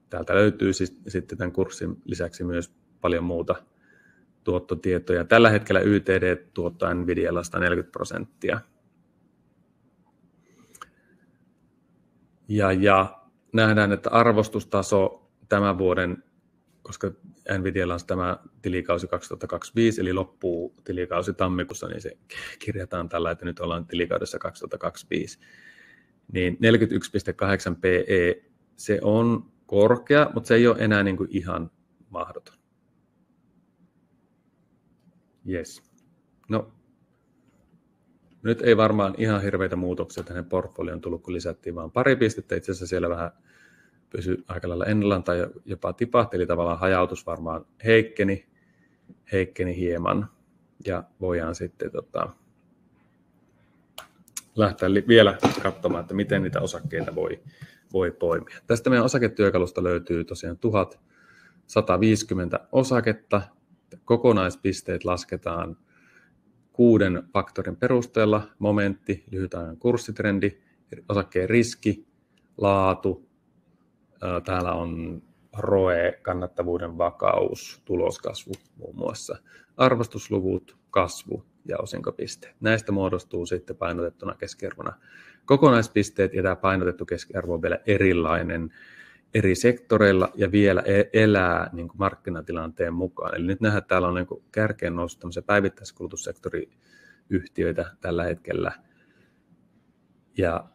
A: Täältä löytyy sitten tämän kurssin lisäksi myös paljon muuta tuottotietoja. Tällä hetkellä YTD tuottaa Nvidialla 140%. Ja nähdään, että arvostustaso tämän vuoden, koska Nvidialla on tämä tilikausi 2025, eli loppuu tilikausi tammikuussa, niin se kirjataan tällä, että nyt ollaan tilikaudessa 2025. Niin 41,8 PE, se on korkea, mutta se ei ole enää niin kuin ihan mahdoton. Yes. No, nyt ei varmaan ihan hirveitä muutoksia tähän portfolioon tullut, kun lisättiin vaan pari pistettä. Itse asiassa siellä vähän pysyi aika lailla ennallaan tai jopa tipahti, eli tavallaan hajautus varmaan heikkeni hieman. Ja voidaan sitten lähteä vielä katsomaan, että miten niitä osakkeita voi poimia. Tästä meidän osaketyökalusta löytyy tosiaan 1150 osaketta. Kokonaispisteet lasketaan 6 faktorin perusteella: momentti, lyhytajan kurssitrendi, osakkeen riski, laatu. Täällä on ROE, kannattavuuden vakaus, tuloskasvu muun muassa, arvostusluvut, kasvu ja osinkopisteet. Näistä muodostuu sitten painotettuna keskiarvona kokonaispisteet, ja tämä painotettu keskiarvo on vielä erilainen eri sektoreilla ja vielä elää niin kuin markkinatilanteen mukaan. Eli nyt nähdään, että täällä on niin kuin kärkeen noussut tämmöisiä päivittäiskulutussektoriyhtiöitä tällä hetkellä. Ja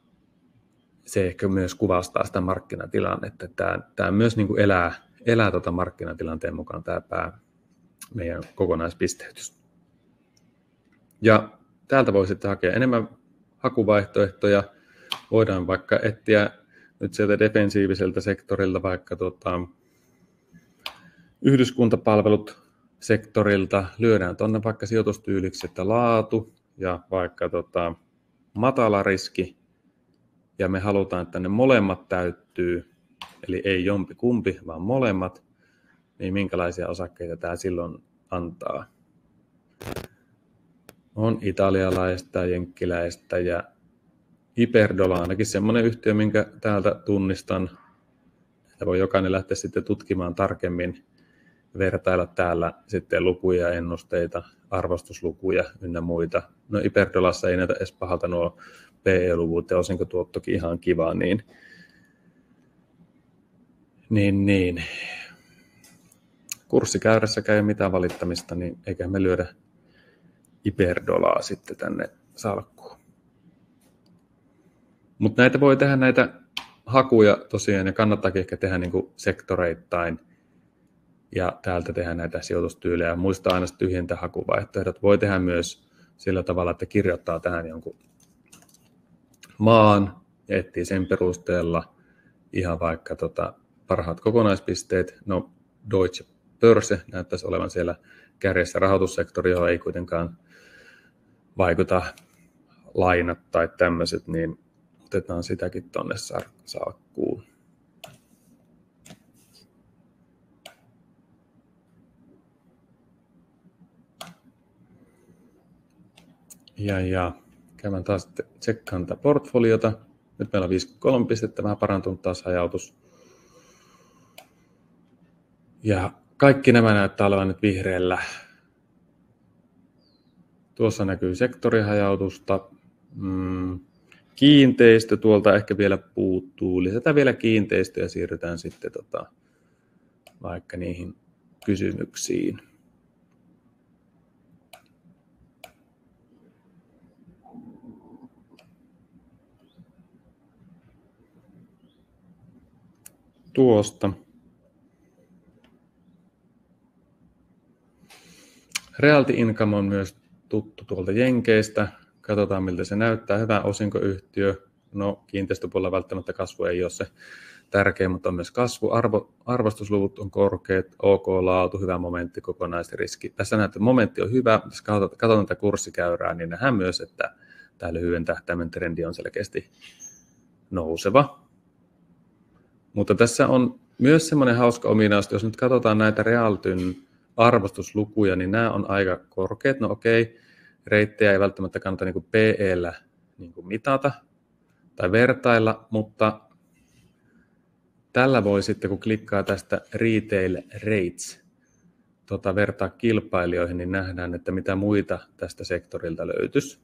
A: se ehkä myös kuvastaa sitä markkinatilannetta. Tämä myös niin kuin elää markkinatilanteen mukaan tämä meidän kokonaispisteytys. Ja täältä voi sitten hakea enemmän hakuvaihtoehtoja. Voidaan vaikka etsiä nyt sieltä defensiiviseltä sektorilta vaikka yhdyskuntapalvelut sektorilta. Lyödään tuonne vaikka sijoitustyyliksi, että laatu ja vaikka matala riski. Ja me halutaan, että ne molemmat täyttyy, eli ei jompi kumpi, vaan molemmat. Niin minkälaisia osakkeita tämä silloin antaa? On italialaista, jenkkiläistä ja Iberdola on ainakin semmoinen yhtiö, minkä täältä tunnistan. Että voi jokainen lähteä sitten tutkimaan tarkemmin, vertailla täällä sitten lukuja, ennusteita, arvostuslukuja ynnä muita. No Iberdolassa ei näitä edes pahalta nuo PE-luvut ja osinkotuottokin ihan kiva, niin. Kurssikäyrässäkään ei ole mitään valittamista, niin eikä me lyödä Iberdolaa sitten tänne salkkuun. Mutta näitä voi tehdä näitä hakuja tosiaan, ja kannattaakin ehkä tehdä niin kuin sektoreittain. Ja täältä tehdään näitä sijoitustyylejä. Muista aina tyhjentää hakuvaihtoehdot. Voi tehdä myös sillä tavalla, että kirjoittaa tähän jonkun maan ja etsii sen perusteella ihan vaikka parhaat kokonaispisteet. No Deutsche Börse näyttäisi olevan siellä kärjessä. Rahoitussektori, johon ei kuitenkaan vaikuta lainat tai tämmöiset, niin otetaan sitäkin tuonne salkkuun. Ja käydään taas tsekkaan tätä portfoliota. Nyt meillä on 53 pistettä, vähän parantunut taas hajautus. Ja kaikki nämä näyttää olevan nyt vihreällä. Tuossa näkyy sektorihajautusta. Kiinteistö tuolta ehkä vielä puuttuu. Lisätään vielä kiinteistöä ja siirrytään sitten vaikka niihin kysymyksiin. Tuosta. Realty Income on myös tuttu tuolta Jenkeistä. Katsotaan, miltä se näyttää. Hyvä osinkoyhtiö. No, kiinteistöpuolella välttämättä kasvu ei ole se tärkeä, mutta on myös kasvu. Arvostusluvut on korkeat, ok laatu, hyvä momentti, kokonaisriski. Tässä näet, että momentti on hyvä. Jos katsotaan tätä kurssikäyrää, niin nähdään myös, että tämä lyhyen tähtäimen trendi on selkeästi nouseva. Mutta tässä on myös semmoinen hauska ominaisuus, jos nyt katsotaan näitä Realtyn arvostuslukuja, niin nämä on aika korkeat. No okei, reittejä ei välttämättä kannata niin kuin PE:llä niin kuin mitata tai vertailla, mutta tällä voi sitten, kun klikkaa tästä Retail Rates, vertaa kilpailijoihin, niin nähdään, että mitä muita tästä sektorilta löytyisi.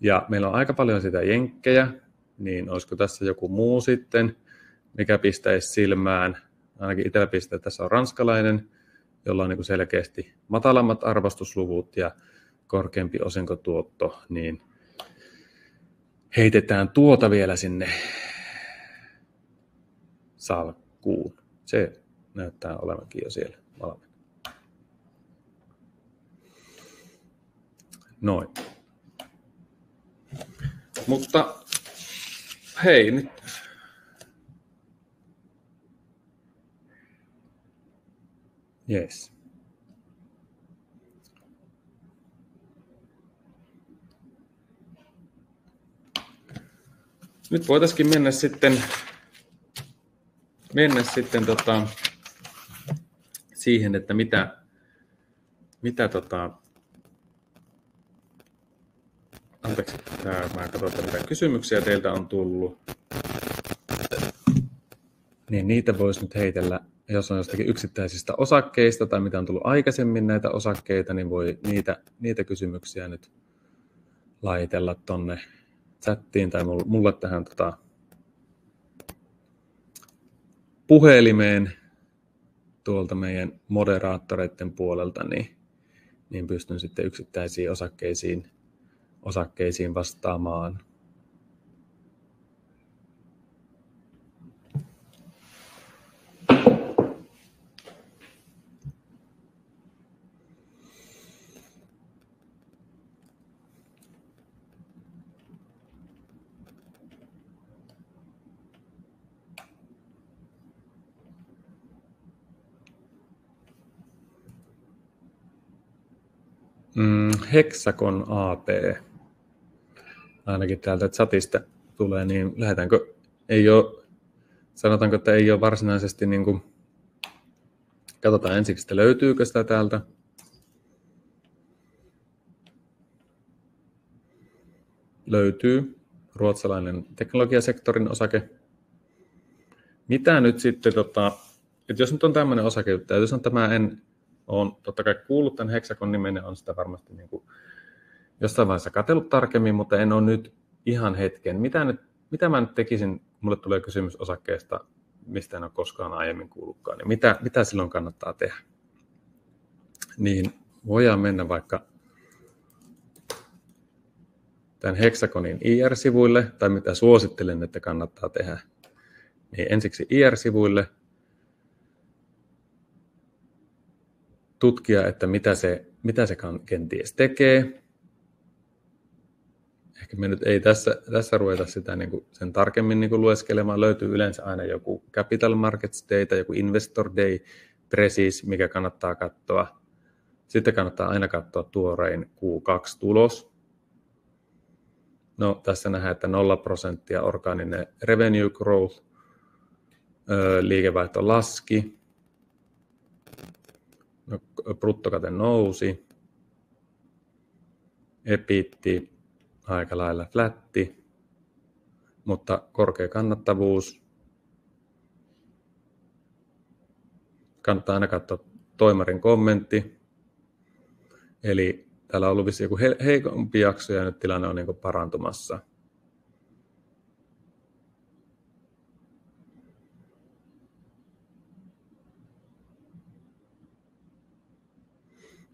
A: Ja meillä on aika paljon sitä jenkkejä, niin olisiko tässä joku muu sitten, mikä pistäisi silmään. Ainakin itsellä pistää, että tässä on ranskalainen, jolla on niin kuin selkeästi matalammat arvostusluvut ja korkeampi osinkotuotto, niin heitetään tuota vielä sinne salkkuun. Se näyttää olevankin jo siellä valmiina. Noin. Mutta hei, nyt yes. Nyt voitaisiin mennä sitten siihen, että mitä anteeksi, mä katson, mitä kysymyksiä teiltä on tullut. Niin niitä voisi nyt heitellä, jos on jostakin yksittäisistä osakkeista tai mitä on tullut aikaisemmin näitä osakkeita, niin voi niitä kysymyksiä nyt laitella tonne chattiin tai mulle tähän puhelimeen tuolta meidän moderaattoreiden puolelta, niin pystyn sitten yksittäisiin osakkeisiin vastaamaan. Hexagon AP. Ainakin täältä chatista tulee, niin lähdetäänkö, sanotaanko, että ei ole varsinaisesti, niin kuin, katsotaan ensiksi, että löytyykö sitä täältä. Löytyy ruotsalainen teknologiasektorin osake. Mitä nyt sitten, että jos nyt on tämmöinen osake, täytyy sanoa, että mä en ole totta kai kuullut tämän Hexagon nimen ja on sitä varmasti niin kuin jossain vaiheessa katsellut tarkemmin, mutta en ole nyt ihan hetken. Mitä mä nyt tekisin, mulle tulee kysymys osakkeesta, mistä en ole koskaan aiemmin kuullutkaan, niin mitä silloin kannattaa tehdä? Niin voidaan mennä vaikka tämän Hexagonin IR-sivuille, tai mitä suosittelen, että kannattaa tehdä. Niin ensiksi IR-sivuille, tutkia, että mitä se kenties tekee. Ehkä me nyt ei tässä ruveta sitä niin kuin sen tarkemmin niin kuin lueskelemaan. Löytyy yleensä aina joku Capital Markets Day tai joku Investor Day Precis, mikä kannattaa katsoa. Sitten kannattaa aina katsoa tuorein Q2-tulos. No, tässä nähdään, että 0% orgaaninen revenue growth, liikevaihto laski, no, bruttokate nousi, EBIT aika lailla flätti, mutta korkea kannattavuus. Kannattaa aina katsoa toimarin kommentti. Eli täällä on ollut vissi joku heikompi jakso ja nyt tilanne on niin kuin parantumassa.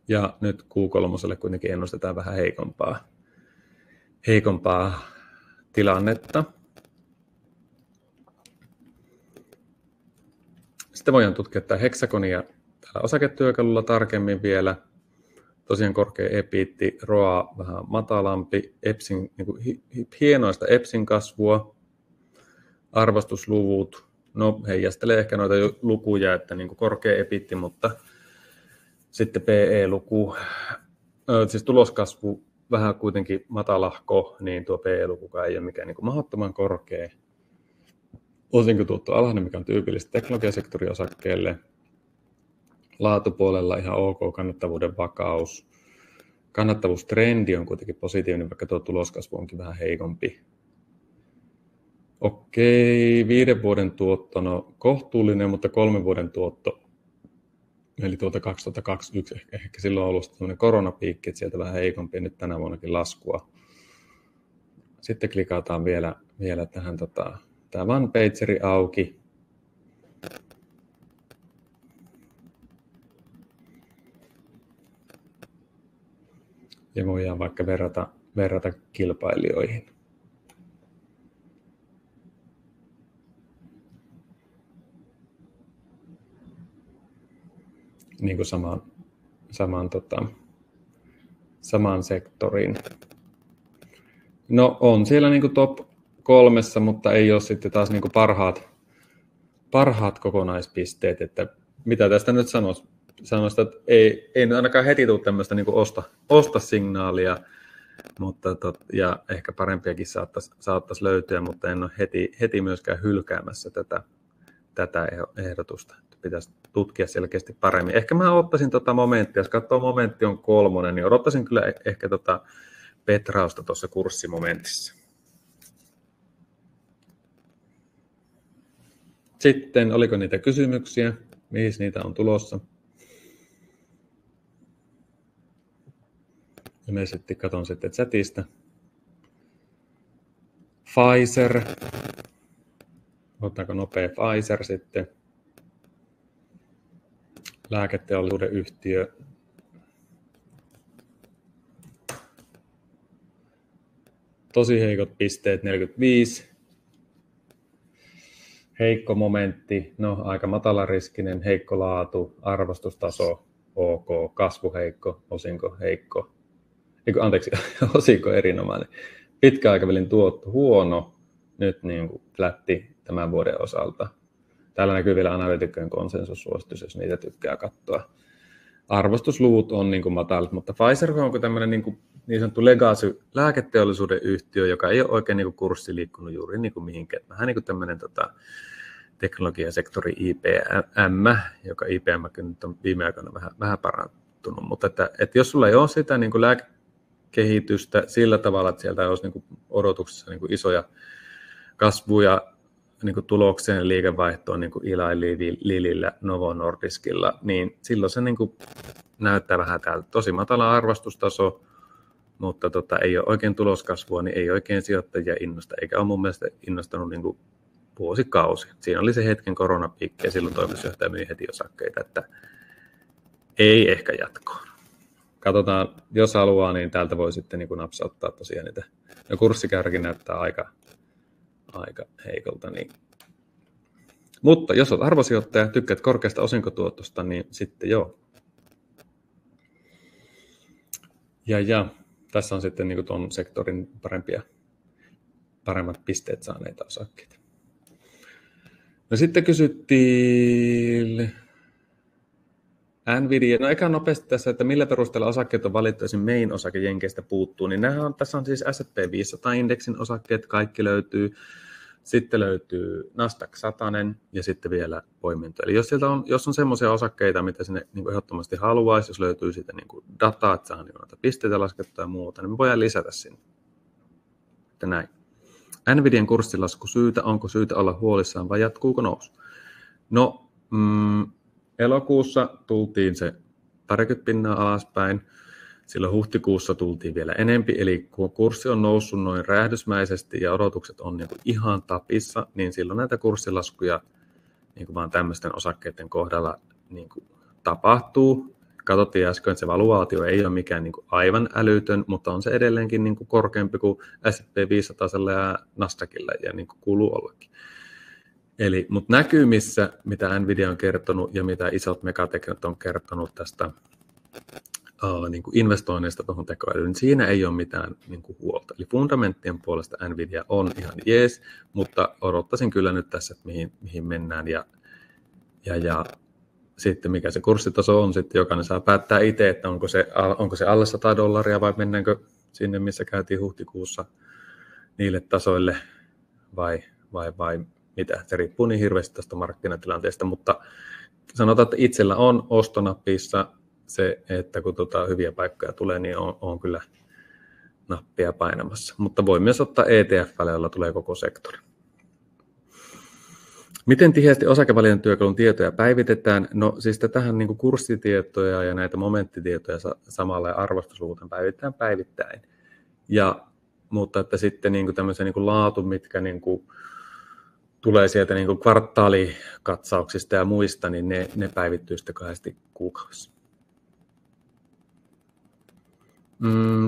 A: Ja nyt Q3 kuitenkin ennustetaan vähän heikompaa tilannetta. Sitten voidaan tutkia tämä Hexagonia täällä osaketyökalulla tarkemmin vielä. tosiaan korkea EBIT, ROA vähän matalampi, EPSin, niin kuin hienoista EPSin kasvua, arvostusluvut, no heijastelee ehkä noita lukuja, että niin kuin korkea EBIT, mutta sitten PE-luku, siis tuloskasvu vähän kuitenkin matalahko, niin tuo PE-lukukaan ei ole mikään niin kuin mahdottoman korkea. Osinkotuotto alhainen, mikä on tyypillistä teknologiasektoriosakkeelle. Laatupuolella ihan ok, kannattavuuden vakaus. Kannattavuustrendi on kuitenkin positiivinen, vaikka tuo tuloskasvu onkin vähän heikompi. Okei, 5 vuoden tuotto, no kohtuullinen, mutta 3 vuoden tuotto. Eli tuolta 2021, ehkä silloin on ollut sellainen koronapiikki, että sieltä vähän heikompi, ja nyt tänä vuonnakin laskua. Sitten klikataan vielä tähän tämä one-pageri auki. Ja voidaan vaikka verrata kilpailijoihin. Niin kuin samaan sektoriin. No on siellä niin kuin top 3, mutta ei ole sitten taas niin kuin parhaat kokonaispisteet, että mitä tästä nyt sanoisi, että ei ainakaan heti tule tämmöistä niin kuin osta signaalia, mutta ja ehkä parempiakin saattaisi löytyä, mutta en ole heti myöskään hylkäämässä tätä ehdotusta. Pitäisi tutkia selkeästi paremmin. Ehkä mä ottaisin momenttia, jos katsoo momentti on 3, niin odottaisin kyllä ehkä petrausta tuossa kurssimomentissa. Sitten, oliko niitä kysymyksiä? Mihin niitä on tulossa? Ilmeisesti katson sitten chatista. Pfizer. Otetaanko nopea Pfizer sitten? Lääketeollisuuden yhtiö. Tosi heikot pisteet, 45. Heikko momentti, no aika matalariskinen, heikko laatu, arvostustaso, ok, kasvu heikko, osinko heikko. Osinko erinomainen. Pitkän aikavälin tuotto huono, nyt niin kuin flätti tämän vuoden osalta. Täällä näkyy vielä analytikkojen konsensussuositus, jos niitä tykkää katsoa. Arvostusluvut on niin kuin matalat, mutta Pfizer on tämmöinen niin sanottu legacy lääketeollisuuden yhtiö, joka ei ole oikein niin kuin kurssi liikkunut juuri niin kuin mihinkään. Vähän niin kuin tämmöinen teknologiasektori IPM, joka IPM nyt on viime aikoina vähän parantunut, mutta että jos sulla ei ole sitä niin kuin lääkekehitystä sillä tavalla, että sieltä olisi niin kuin odotuksessa niin kuin isoja kasvuja niin kuin tulokseen ja liikevaihtoon niin kuin Eli Lillyllä, Novo Nordiskilla, niin silloin se niin kuin näyttää vähän täältä. Tosi matala arvostustaso, mutta ei ole oikein tuloskasvua, niin ei oikein sijoittajia innosta, eikä ole mun mielestä innostanut niin kuin vuosikausi. Siinä oli se hetken koronapiikki ja silloin toimitusjohtaja myi heti osakkeita, että ei ehkä jatkoon. Katsotaan, jos haluaa, niin täältä voi sitten niin kuin napsauttaa tosiaan niitä. No kurssikäyräkin näyttää aika heikolta. Niin. Mutta jos olet arvosijoittaja, tykkäät korkeasta osinkotuotosta, niin sitten joo. Ja tässä on sitten niin tuon sektorin paremmat pisteet saaneita osakkeita. No sitten kysyttiin Nvidia. No eka nopeasti tässä, että millä perusteella osakkeet on valittu, esim. Main-osake Jenkeistä puuttuu, niin tässä on siis S&P 500-indeksin osakkeet, kaikki löytyy. Sitten löytyy Nasdaq 100 ja sitten vielä poiminto. Eli jos on semmoisia osakkeita, mitä sinne niin ehdottomasti haluaisi, jos löytyy siitä niin dataa, että saa noita pisteitä laskettua ja muuta, niin me voidaan lisätä sinne. Että näin. Nvidian kurssilasku syytä, onko syytä olla huolissaan vai jatkuuko nousu? No, elokuussa tultiin se 20% alaspäin, silloin huhtikuussa tultiin vielä enempi, eli kun kurssi on noussut noin räjähdysmäisesti ja odotukset on niin kuin ihan tapissa, niin silloin näitä kurssilaskuja niin kuin vaan tämmöisten osakkeiden kohdalla niin kuin tapahtuu. Katsottiin äsken, että se valuaatio ei ole mikään niin kuin aivan älytön, mutta on se edelleenkin niin kuin korkeampi kuin S&P 500 ja Nasdaqilla ja niin kuin kuuluu ollakin. Mutta näkymissä, mitä Nvidia on kertonut ja mitä isot megateknot on kertonut tästä niin kuin investoinneista tuohon tekoälyyn, niin siinä ei ole mitään niin kuin huolta. Eli fundamenttien puolesta Nvidia on ihan jees, mutta odottaisin kyllä nyt tässä, että mihin mennään ja sitten mikä se kurssitaso on, sitten jokainen saa päättää itse, että onko se alle $100 vai mennäänkö sinne, missä käytiin huhtikuussa niille tasoille vai mitä. Se riippuu niin hirveästi tästä markkinatilanteesta, mutta sanotaan, että itsellä on ostonappissa se, että kun hyviä paikkoja tulee, niin on kyllä nappia painamassa. Mutta voi myös ottaa ETF:lle, jolla tulee koko sektori. Miten tiheästi osakevalinnan työkalun tietoja päivitetään? No siis tähän niin kuin kurssitietoja ja näitä momenttitietoja samalla ja arvostusluvuuteen päivitetään päivittäin. Mutta että sitten niin kuin tämmöisiä niin kuin laatu, mitkä niin kuin tulee sieltä niin kuin kvartaalikatsauksista ja muista, niin ne päivittyy sitten 2 kuukaudessa.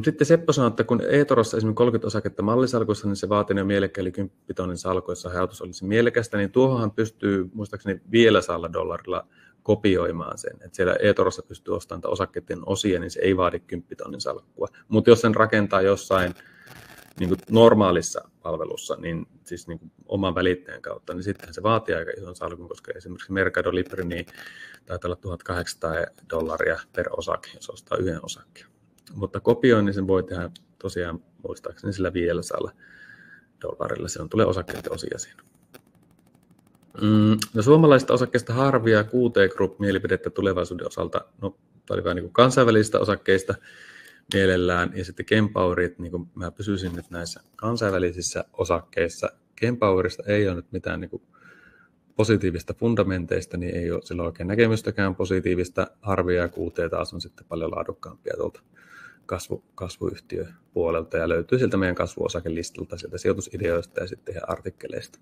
A: Sitten Seppo sanoi, että kun eTorossa esimerkiksi 30 osaketta mallisalkuissa, niin se vaatii jo mielekkäin, eli 10 tonnin salkoissa hajautus olisi mielekästä, niin tuohonhan pystyy muistaakseni vielä $100 kopioimaan sen. Että siellä eTorossa pystyy ostamaan osakkeiden osia, niin se ei vaadi 10 tonnin salkkua. Mutta jos sen rakentaa jossain niin kuin normaalissa palvelussa, niin siis niin kuin oman välittäjän kautta, niin sitten se vaatii aika ison salkun, koska esimerkiksi Mercado Libre niin taitaa olla $1,800 per osake, jos ostaa yhden osakkeen. Mutta kopioinnin sen voi tehdä tosiaan muistaakseni sillä vielä $100. Se tulee osakkeiden osia siinä. No, suomalaisista osakkeista harvia QT Group mielipidettä tulevaisuuden osalta. No, tämä oli vähän niin kuin kansainvälisistä osakkeista mielellään. Ja sitten Kempowerit, niin kuin mä pysyisin nyt näissä kansainvälisissä osakkeissa. Kempowerista ei ole nyt mitään niin kuin positiivista fundamenteista, niin ei ole sillä oikein näkemystäkään positiivista. Harvia ja QT taas on sitten paljon laadukkaampia tuolta kasvuyhtiöpuolelta ja löytyy sieltä meidän kasvuosakelistalta, sieltä sijoitusideoista ja sitten ihan artikkeleista.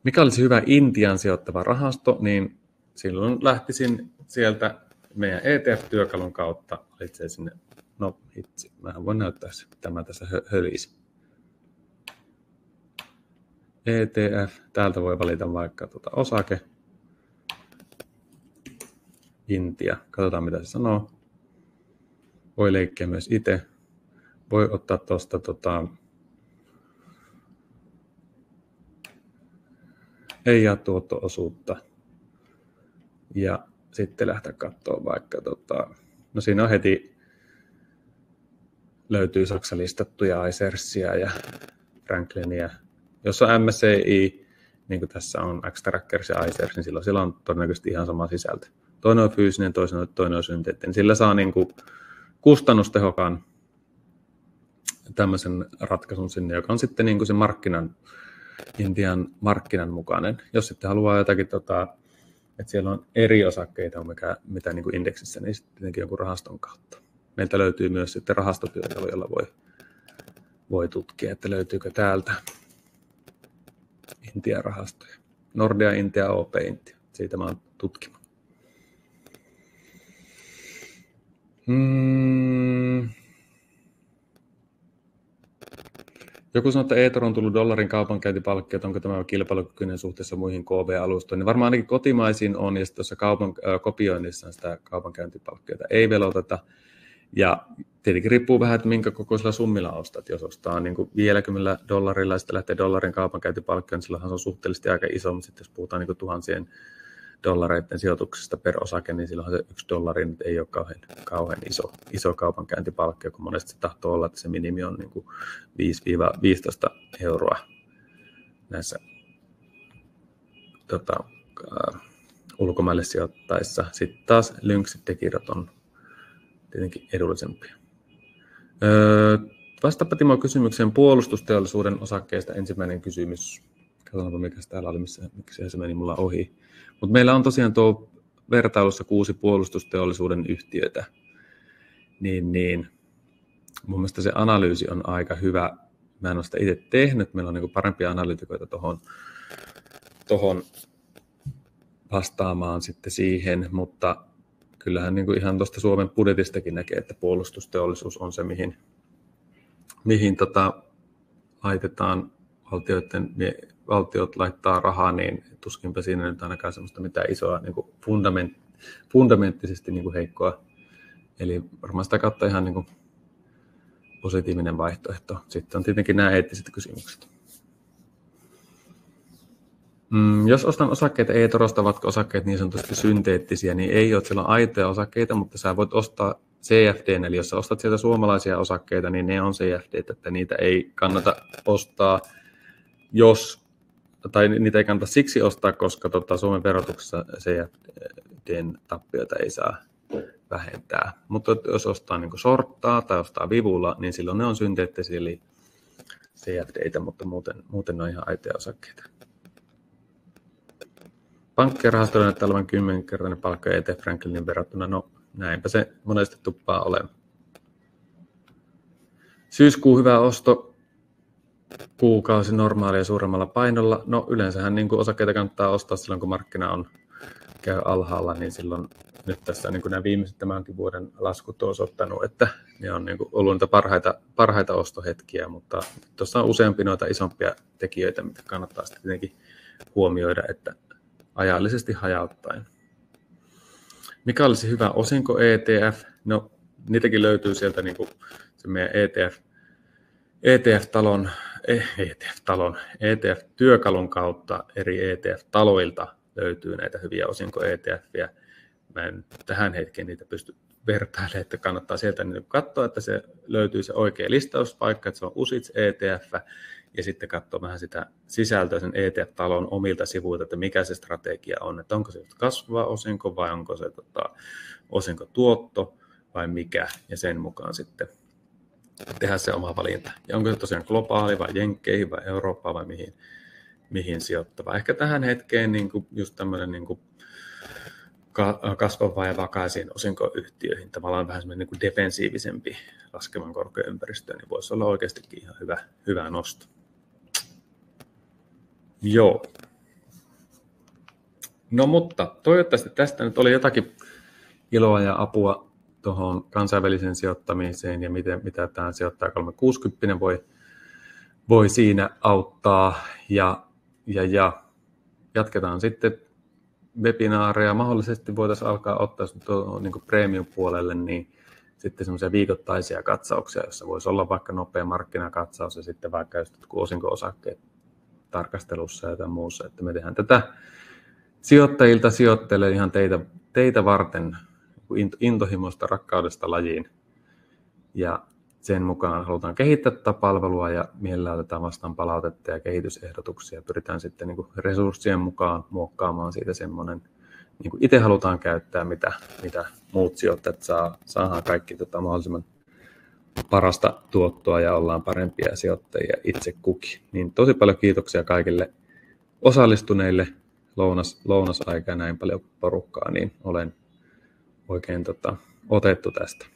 A: Mikä olisi hyvä Intian sijoittava rahasto, niin silloin lähtisin sieltä meidän ETF-työkalun kautta itse sinne. No hitsi, mähän voin näyttää se, tämä tässä hölisi. ETF, täältä voi valita vaikka osake. Intia, katsotaan mitä se sanoo. Voi leikkiä myös itse. Voi ottaa tuosta ei jää tuotto-osuutta. Ja sitten lähteä katsoa vaikka, no siinä on heti, löytyy Saksan listattuja iSharesia ja Franklinia. Jos on MSCI, niin kuin tässä on Xtrackers ja iShares, niin silloin siellä on todennäköisesti ihan sama sisältö. Toinen on fyysinen, toinen on synteettinen. Sillä saa niin kuin kustannustehokkaan tämmöisen ratkaisun sinne, joka on sitten niin kuin se Intian markkinan mukainen. Jos sitten haluaa jotakin, että siellä on eri osakkeita, mitä niin kuin indeksissä, niin sitten tietenkin jonkun rahaston kautta. Meiltä löytyy myös sitten rahastotyökalu, jolla voi tutkia, että löytyykö täältä Intian rahastoja. Nordea Intia, OP Intia. Siitä mä oon tutkinut. Joku sanoo, että eToro on tullut dollarin kaupankäyntipalkkiot, onko tämä kilpailukykyinen suhteessa muihin KV-alustoihin? Niin varmaan ainakin kotimaisiin on, ja sitten tuossa kopioinnissa sitä kaupankäyntipalkkioita ei veloteta. Ja tietenkin riippuu vähän, että minkä kokoisilla summilla ostat. Jos ostaa niin kuin $50 ja sitten lähtee dollarin kaupankäyntipalkkioon, niin silloinhan se on suhteellisesti aika iso, mutta sitten jos puhutaan niin kuin tuhansien dollareiden sijoituksesta per osake, niin silloinhan se $1 nyt ei ole kauhean iso kaupankäyntipalkkio, kun monesti se tahtoo olla, että se minimi on niin kuin 5-15 euroa näissä ulkomaille sijoittaessa. Sitten taas Lynxit ja Kirot on tietenkin edullisempia. Vastaapa Timo kysymykseen puolustusteollisuuden osakkeista. Ensimmäinen kysymys. Katsotaanpa mikä täällä oli, miksi se meni mulla ohi. Mutta meillä on tosiaan tuo vertailussa 6 puolustusteollisuuden yhtiötä. Niin mun mielestä se analyysi on aika hyvä. Mä en ole sitä itse tehnyt. Meillä on niin kuin parempia analytikoita tuohon vastaamaan sitten siihen, mutta kyllähän niin kuin ihan tuosta Suomen budjetistakin näkee, että puolustusteollisuus on se, mihin laitetaan valtiot laittaa rahaa, niin tuskinpä siinä nyt ainakaan semmoista mitään isoa niin kuin fundamenttisesti niin kuin heikkoa Eli varmaan sitä kautta ihan niin kuin positiivinen vaihtoehto. Sitten on tietenkin nämä eettiset kysymykset. Jos ostan osakkeita e-torosta, ovatko osakkeet niin sanotusti synteettisiä, niin ei ole silloin aitoja osakkeita, mutta sä voit ostaa CFD, eli jos sä ostat sieltä suomalaisia osakkeita, niin ne on CFD, että niitä ei kannata ostaa, tai niitä ei kannata siksi ostaa, koska Suomen verotuksessa CFDn tappioita ei saa vähentää. Mutta jos ostaa niin kuin shorttaa tai ostaa vivulla, niin silloin ne on synteettisiä, eli CFDitä, mutta muuten ne on ihan aitoja osakkeita. Pankkirahastolla näyttää olevan 10-kertainen palkka ETF Franklinin verrattuna. No näinpä se monesti tuppaa olemaan. Syyskuun hyvä osto, kuukausi normaalia suuremmalla painolla. No yleensähän niin kuin osakkeita kannattaa ostaa silloin, kun markkina käy alhaalla, niin silloin nyt tässä niin kuin nämä viimeiset tämänkin vuoden laskut on osoittanut, että ne on niin kuin ollut niitä parhaita ostohetkiä, mutta tuossa on useampi noita isompia tekijöitä, mitä kannattaa sitten tietenkin huomioida, että ajallisesti hajauttaen. Mikä olisi hyvä osinko ETF? No, niitäkin löytyy sieltä niin kuin se meidän ETF-työkalun kautta eri ETF-taloilta löytyy näitä hyviä osinko ETF:iä. Mä en tähän hetkeen niitä pysty vertailemaan, että kannattaa sieltä niin katsoa, että se löytyy se oikea listauspaikka, että se on UCITS ETF, ja sitten katsoa vähän sitä sisältöä sen ETF-talon omilta sivuilta, että mikä se strategia on, että onko se kasvava osinko vai onko se osinkotuotto vai mikä, ja sen mukaan sitten tehdä se oma valinta. Ja onko se tosiaan globaali vai jenkkeihin vai Eurooppaan vai mihin sijoittava. Ehkä tähän hetkeen niin kuin just tämmöinen niin kuin kasvava ja vakaisiin osinkoyhtiöihin, tavallaan vähän semmoinen niin kuin defensiivisempi laskevan korkojen ympäristöön, niin voisi olla oikeastikin ihan hyvä nosto. Joo. No mutta toivottavasti tästä nyt oli jotakin iloa ja apua tuohon kansainväliseen sijoittamiseen ja mitä tämä sijoittaja 360 voi siinä auttaa. Ja jatketaan sitten webinaareja. Mahdollisesti voitaisiin alkaa ottaa niin kuin premium-puolelle niin sitten semmoisia viikoittaisia katsauksia, jossa voisi olla vaikka nopea markkinakatsaus ja sitten vaikka just osinko-osakkeet tarkastelussa ja jotain muussa. Että me tehdään tätä sijoittajilta sijoittajille ihan teitä varten intohimoista rakkaudesta lajiin. Ja sen mukaan halutaan kehittää tätä palvelua ja mielellään otetaan vastaan palautetta ja kehitysehdotuksia. Pyritään sitten niin kuin resurssien mukaan muokkaamaan siitä semmoinen, niin kuin itse halutaan käyttää, mitä muut sijoittajat saadaan kaikki mahdollisimman parasta tuottoa ja ollaan parempia sijoittajia itse kukin. Niin tosi paljon kiitoksia kaikille osallistuneille lounasaikaa näin paljon porukkaa, niin olen oikein otettu tästä.